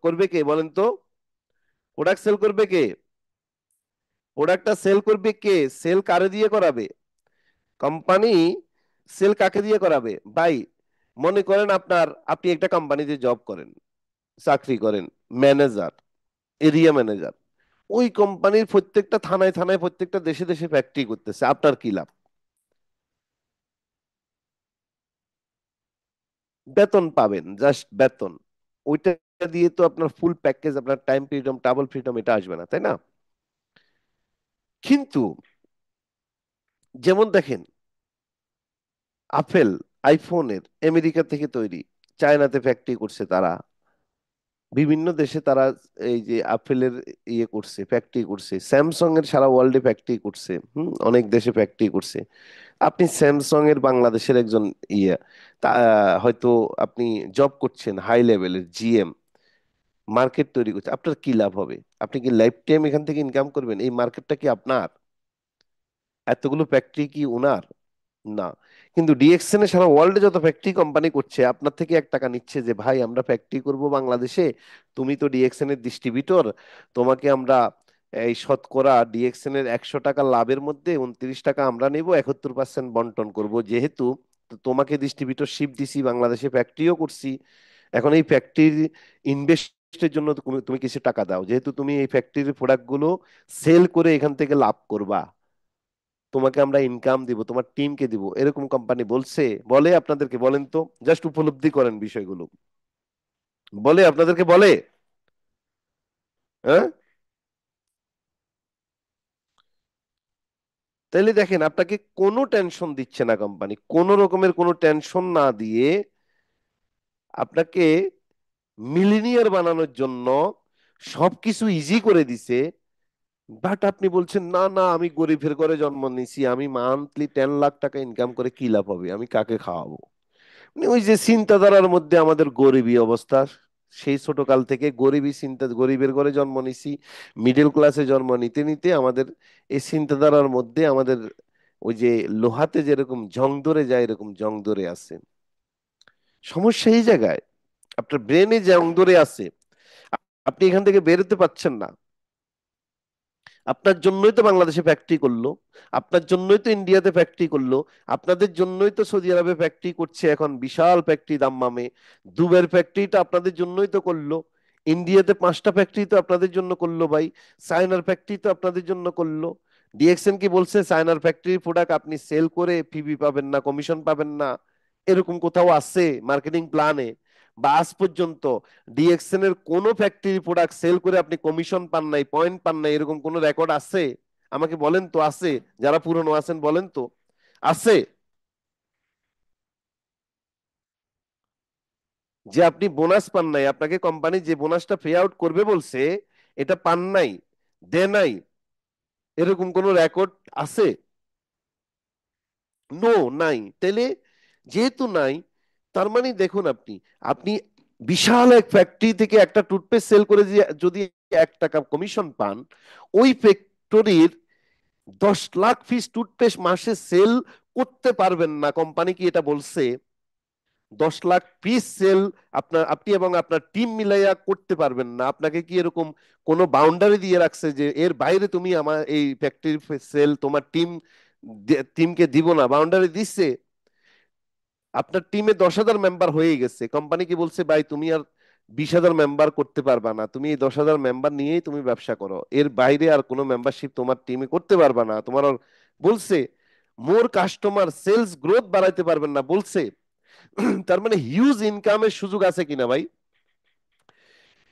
করবে কে বলেন তো? প্রোডাক্ট সেল করবে কে? প্রোডাক্টটা সেল করবে কে? সেল কারে দিয়ে করাবে? কোম্পানি সেল কাকে দিয়ে করাবে ভাই? মনে করেন আপনি একটা কোম্পানিতে জব করেন, চাকরি করেন, ম্যানেজার, এরিয়া ম্যানেজার। ওই কোম্পানির প্রত্যেকটা থানায় থানায়, প্রত্যেকটা দেশে দেশে ফ্যাক্টরি করতেছে, আপনার কি লাভ? বেতন পাবেন, জাস্ট বেতন। ওইটা দিয়ে তো আপনার ফুল প্যাকেজ, আপনার টাইম ফ্রিডম, ট্রাভেল ফ্রিডম এটা আসবে না, তাই না? কিন্তু যেমন দেখেন, আপেল আইফোনের আমেরিকা থেকে তৈরি, চায়নাতে ফ্যাক্টরি করছে তারা, বিভিন্ন দেশে তারা এই যে আপেলের ইয়ে করছে, ফ্যাক্টরি করছে। স্যামসাং এর সারা ওয়ার্ল্ডে ফ্যাক্টরি করছে, অনেক দেশে ফ্যাক্টরি করছে। আপনি স্যামসাং এর বাংলাদেশের একজন ইয়ে, তা হয়তো আপনি জব করছেন হাই লেভেলের জিএম, মার্কেট তৈরি করছে, আপনার কি লাভ হবে? আপনি কি লাইফ টাইম এখান থেকে ইনকাম করবেন? এই মার্কেটটা কি আপনার? এতগুলো ফ্যাক্টরি কি ওনার? না। কিন্তু ডিএক্সএন এ সারা ওয়ার্ল্ডে যত ফ্যাক্টরি কোম্পানি করছে, আপনার থেকে 1 টাকা নিচ্ছে যে ভাই আমরা ফ্যাক্টরি করব বাংলাদেশে, তুমি তো ডিএক্সএন এর ডিস্ট্রিবিউটর, তোমাকে আমরা এই শতকরা ডিএক্সএন এর 100 টাকা লাভের মধ্যে 29 টাকা আমরা নেব, 71% বন্টন করব, যেহেতু তো তোমাকে ডিস্ট্রিবিউটরশিপ দিছি, বাংলাদেশে ফ্যাক্টরিও করছি, এখন এই ফ্যাক্টরির ইনভেস্টের জন্য তুমি তুমি কিছু টাকা দাও, যেহেতু তুমি এই ফ্যাক্টরির প্রোডাক্ট গুলো সেল করে এখান থেকে লাভ করবা, তোমাকে আমরা ইনকাম দিব, তোমার টিমকে দিব, এরকম কোম্পানি বলছে? বলে আপনাদেরকে? বলেন তো, জাস্ট উপলব্ধি করেন বিষয়গুলো। বলে আপনাদেরকে? বলে? হ্যাঁ? তাইলে দেখেন, আপনাকে কোনো টেনশন দিচ্ছে না কোম্পানি, কোনো রকমের কোনো টেনশন না দিয়ে আপনাকে মিলিনিয়ার বানানোর জন্য সবকিছু ইজি করে দিছে। বাট আপনি বলছেন না না, আমি গরিবের ঘরে জন্ম নিয়েছি, আমি মান্থলি 10 লাখ টাকা ইনকাম করে কি লাভ হবে, আমি কাকে খাওয়াবো? মানে ওই যে চিন্তাধারার মধ্যে আমাদের গরিবী অবস্থা, সেই ছোটকাল থেকে গরিবী চিন্তা, গরিবের ঘরে জন্ম নিছি, মিডল ক্লাসে জন্ম নিতে নিতে আমাদের এই চিন্তাধারার মধ্যে আমাদের ওই যে লোহাতে যেরকম জং ধরে যায়, এরকম জং ধরে আছে। সমস্যা এই জায়গায়, আপনার ব্রেনে জং ধরে আছে, আপনি এখান থেকে বেরোতে পারছেন না। আপনার জন্যই তো বাংলাদেশে ফ্যাক্টরি করলো, আপনার জন্যই তো ইন্ডিয়াতে ফ্যাক্টরি করলো, আপনাদের জন্যই তো সৌদি আরবে ফ্যাক্টরি করছে এখন, বিশাল ফ্যাক্টরি দাম্মামে। দুবাইয়ের ফ্যাক্টরিটা আপনাদের জন্যই তো করলো। ইন্ডিয়াতে 5টা ফ্যাক্টরি তো আপনাদের জন্য করলো ভাই। চায়নার ফ্যাক্টরি তো আপনাদের জন্য করলো। ডিএক্সএন কি বলছে চায়নার ফ্যাক্টরির প্রোডাক্ট আপনি সেল করে পিবি পাবেন না, কমিশন পাবেন না? এরকম কোথাও আছে মার্কেটিং প্ল্যানে? বা আজ পর্যন্ত ডিএক্সএন এর কোন ফ্যাক্টরি প্রোডাক্ট সেল করে আপনি কমিশন পান নাই, পয়েন্ট পান নাই, এরকম কোন রেকর্ড আছে? আমাকে বলেন তো, আছে? যারা পুরনো আছেন বলেন তো, আছে? যে আপনি বোনাস পান নাই, আপনাকে কোম্পানি যে বোনাসটা পে আউট করবে বলছে, এটা পান নাই, দে নাই, এরকম কোন রেকর্ড আছে? নো, নাই। তাইলে যেহেতু নাই, তার মানে দেখুন, আপনি আপনি বিশাল এক ফ্যাক্টরি থেকে একটা টুথপেস্ট সেল করে যদি 1 টাকা কমিশন পান, ওই ফ্যাক্টরির 10 লাখ পিস টুথপেস্ট মাসে সেল করতে পারবেন না। কোম্পানি কি এটা বলছে? 10 লাখ পিস সেল আপনি এবং আপনার টিম মিলাইয়া করতে পারবেন না? আপনাকে কি এরকম কোনো বাউন্ডারি দিয়ে রাখছে যে এর বাইরে তুমি আমার এই ফ্যাক্টরি সেল তোমার টিমকে দিব না? বাউন্ডারি দিচ্ছে? আপনার টিমে 10,000 মেম্বার হয়ে গেছে, কোম্পানি কি বলছে ভাই তুমি আর 20,000 মেম্বার করতে পারবা না, তুমি এই 10,000 মেম্বার নিয়েই তুমি ব্যবসা করো, এর বাইরে আর কোনো মেম্বারশিপ তোমার টিমে করতে পারবা না? তোমার আর বলছে মোর কাস্টমার সেলস গ্রোথ বাড়াইতে পারবেন না বলছে? তার মানে হিউজ ইনকামের সুযোগ আছে কিনা ভাই?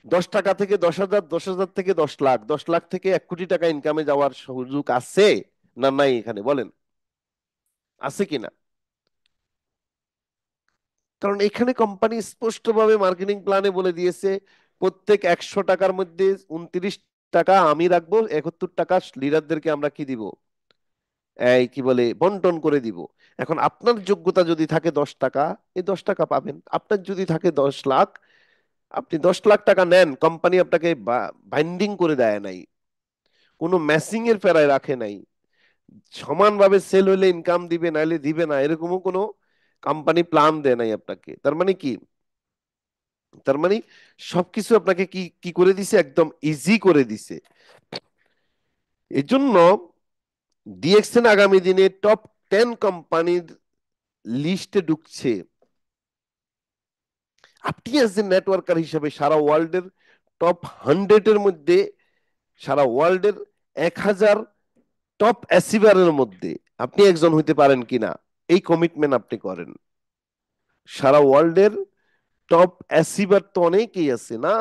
10 টাকা থেকে 10,000, 10,000 থেকে 10 লাখ, 10 লাখ থেকে 1 কোটি টাকা ইনকামে যাওয়ার সুযোগ আছে না নাই এখানে বলেন, আছে কিনা? কারণ এখানে কোম্পানি স্পষ্টভাবে মার্কেটিং প্ল্যানে বলে দিয়েছে প্রত্যেক 100 টাকার মধ্যে 29 টাকা আমি রাখবো, 71 টাকা লিডারদেরকে আমরা কি দিব, এই কি বলে বন্টন করে দিব। এখন আপনার যোগ্যতা যদি থাকে 10 টাকা, এই 10 টাকা পাবেন। আপনার যদি থাকে 10 লাখ, আপনি 10 লাখ টাকা নেন, কোম্পানি আপনাকে বাইন্ডিং করে দেয় নাই, কোনো ম্যাচিং এর ফেরায় রাখে নাই, সমানভাবে সেল হইলে ইনকাম দিবে নাইলে দিবে না এরকমও কোনো কোম্পানি প্ল্যান দেয় নাই আপনাকে। তার মানে কি, তার মানে সবকিছু আপনাকে কি কি করে দিছে, একদম ইজি করে দিছে। এজন্য ডিএক্সএন আগামী দিনে টপ 10 কোম্পানির লিস্টে ঢুকছে। আপনি অ্যাজ এ নেটওয়ার্কার হিসেবে সারা ওয়ার্ল্ডের টপ 100 এর মধ্যে, সারা ওয়ার্ল্ডের 1,000 টপ অ্যাচিভারের মধ্যে আপনি একজন হইতে পারেন কিনা, এই কমিটমেন্ট আপনি করেন। সারা ওয়ার্ল্ডের টপ অ্যাচিভার তো অনেকেই আছে না,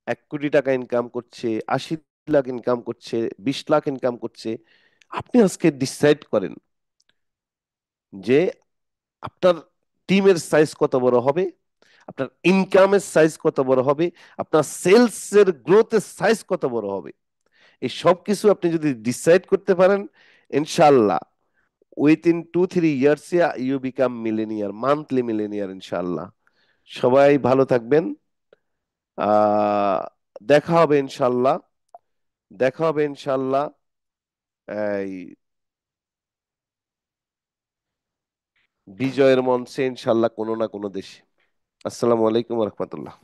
1 কোটি টাকা ইনকাম করছে, 80 লাখ ইনকাম করছে, 20 লাখ ইনকাম করছে। আপনি আজকে ডিসাইড করেন যে আপনার টিমের সাইজ কত বড় হবে, আপনার ইনকামের সাইজ কত বড় হবে, আপনার সেলস এর গ্রোথের সাইজ কত বড় হবে। এই সব কিছু আপনি যদি ডিসাইড করতে পারেন, ইনশাল্লাহ within 2-3 years you become millionaire, monthly millionaire ইনশাল্লাহ। সবাই ভালো থাকবেন। আহ দেখা হবে ইনশাল্লাহ, দেখা হবে ইনশাল্লাহ এই বিজয়ের মঞ্চে ইনশাল্লাহ কোনো না কোনো দেশে। আসসালামু আলাইকুম রহমতুল্লাহ।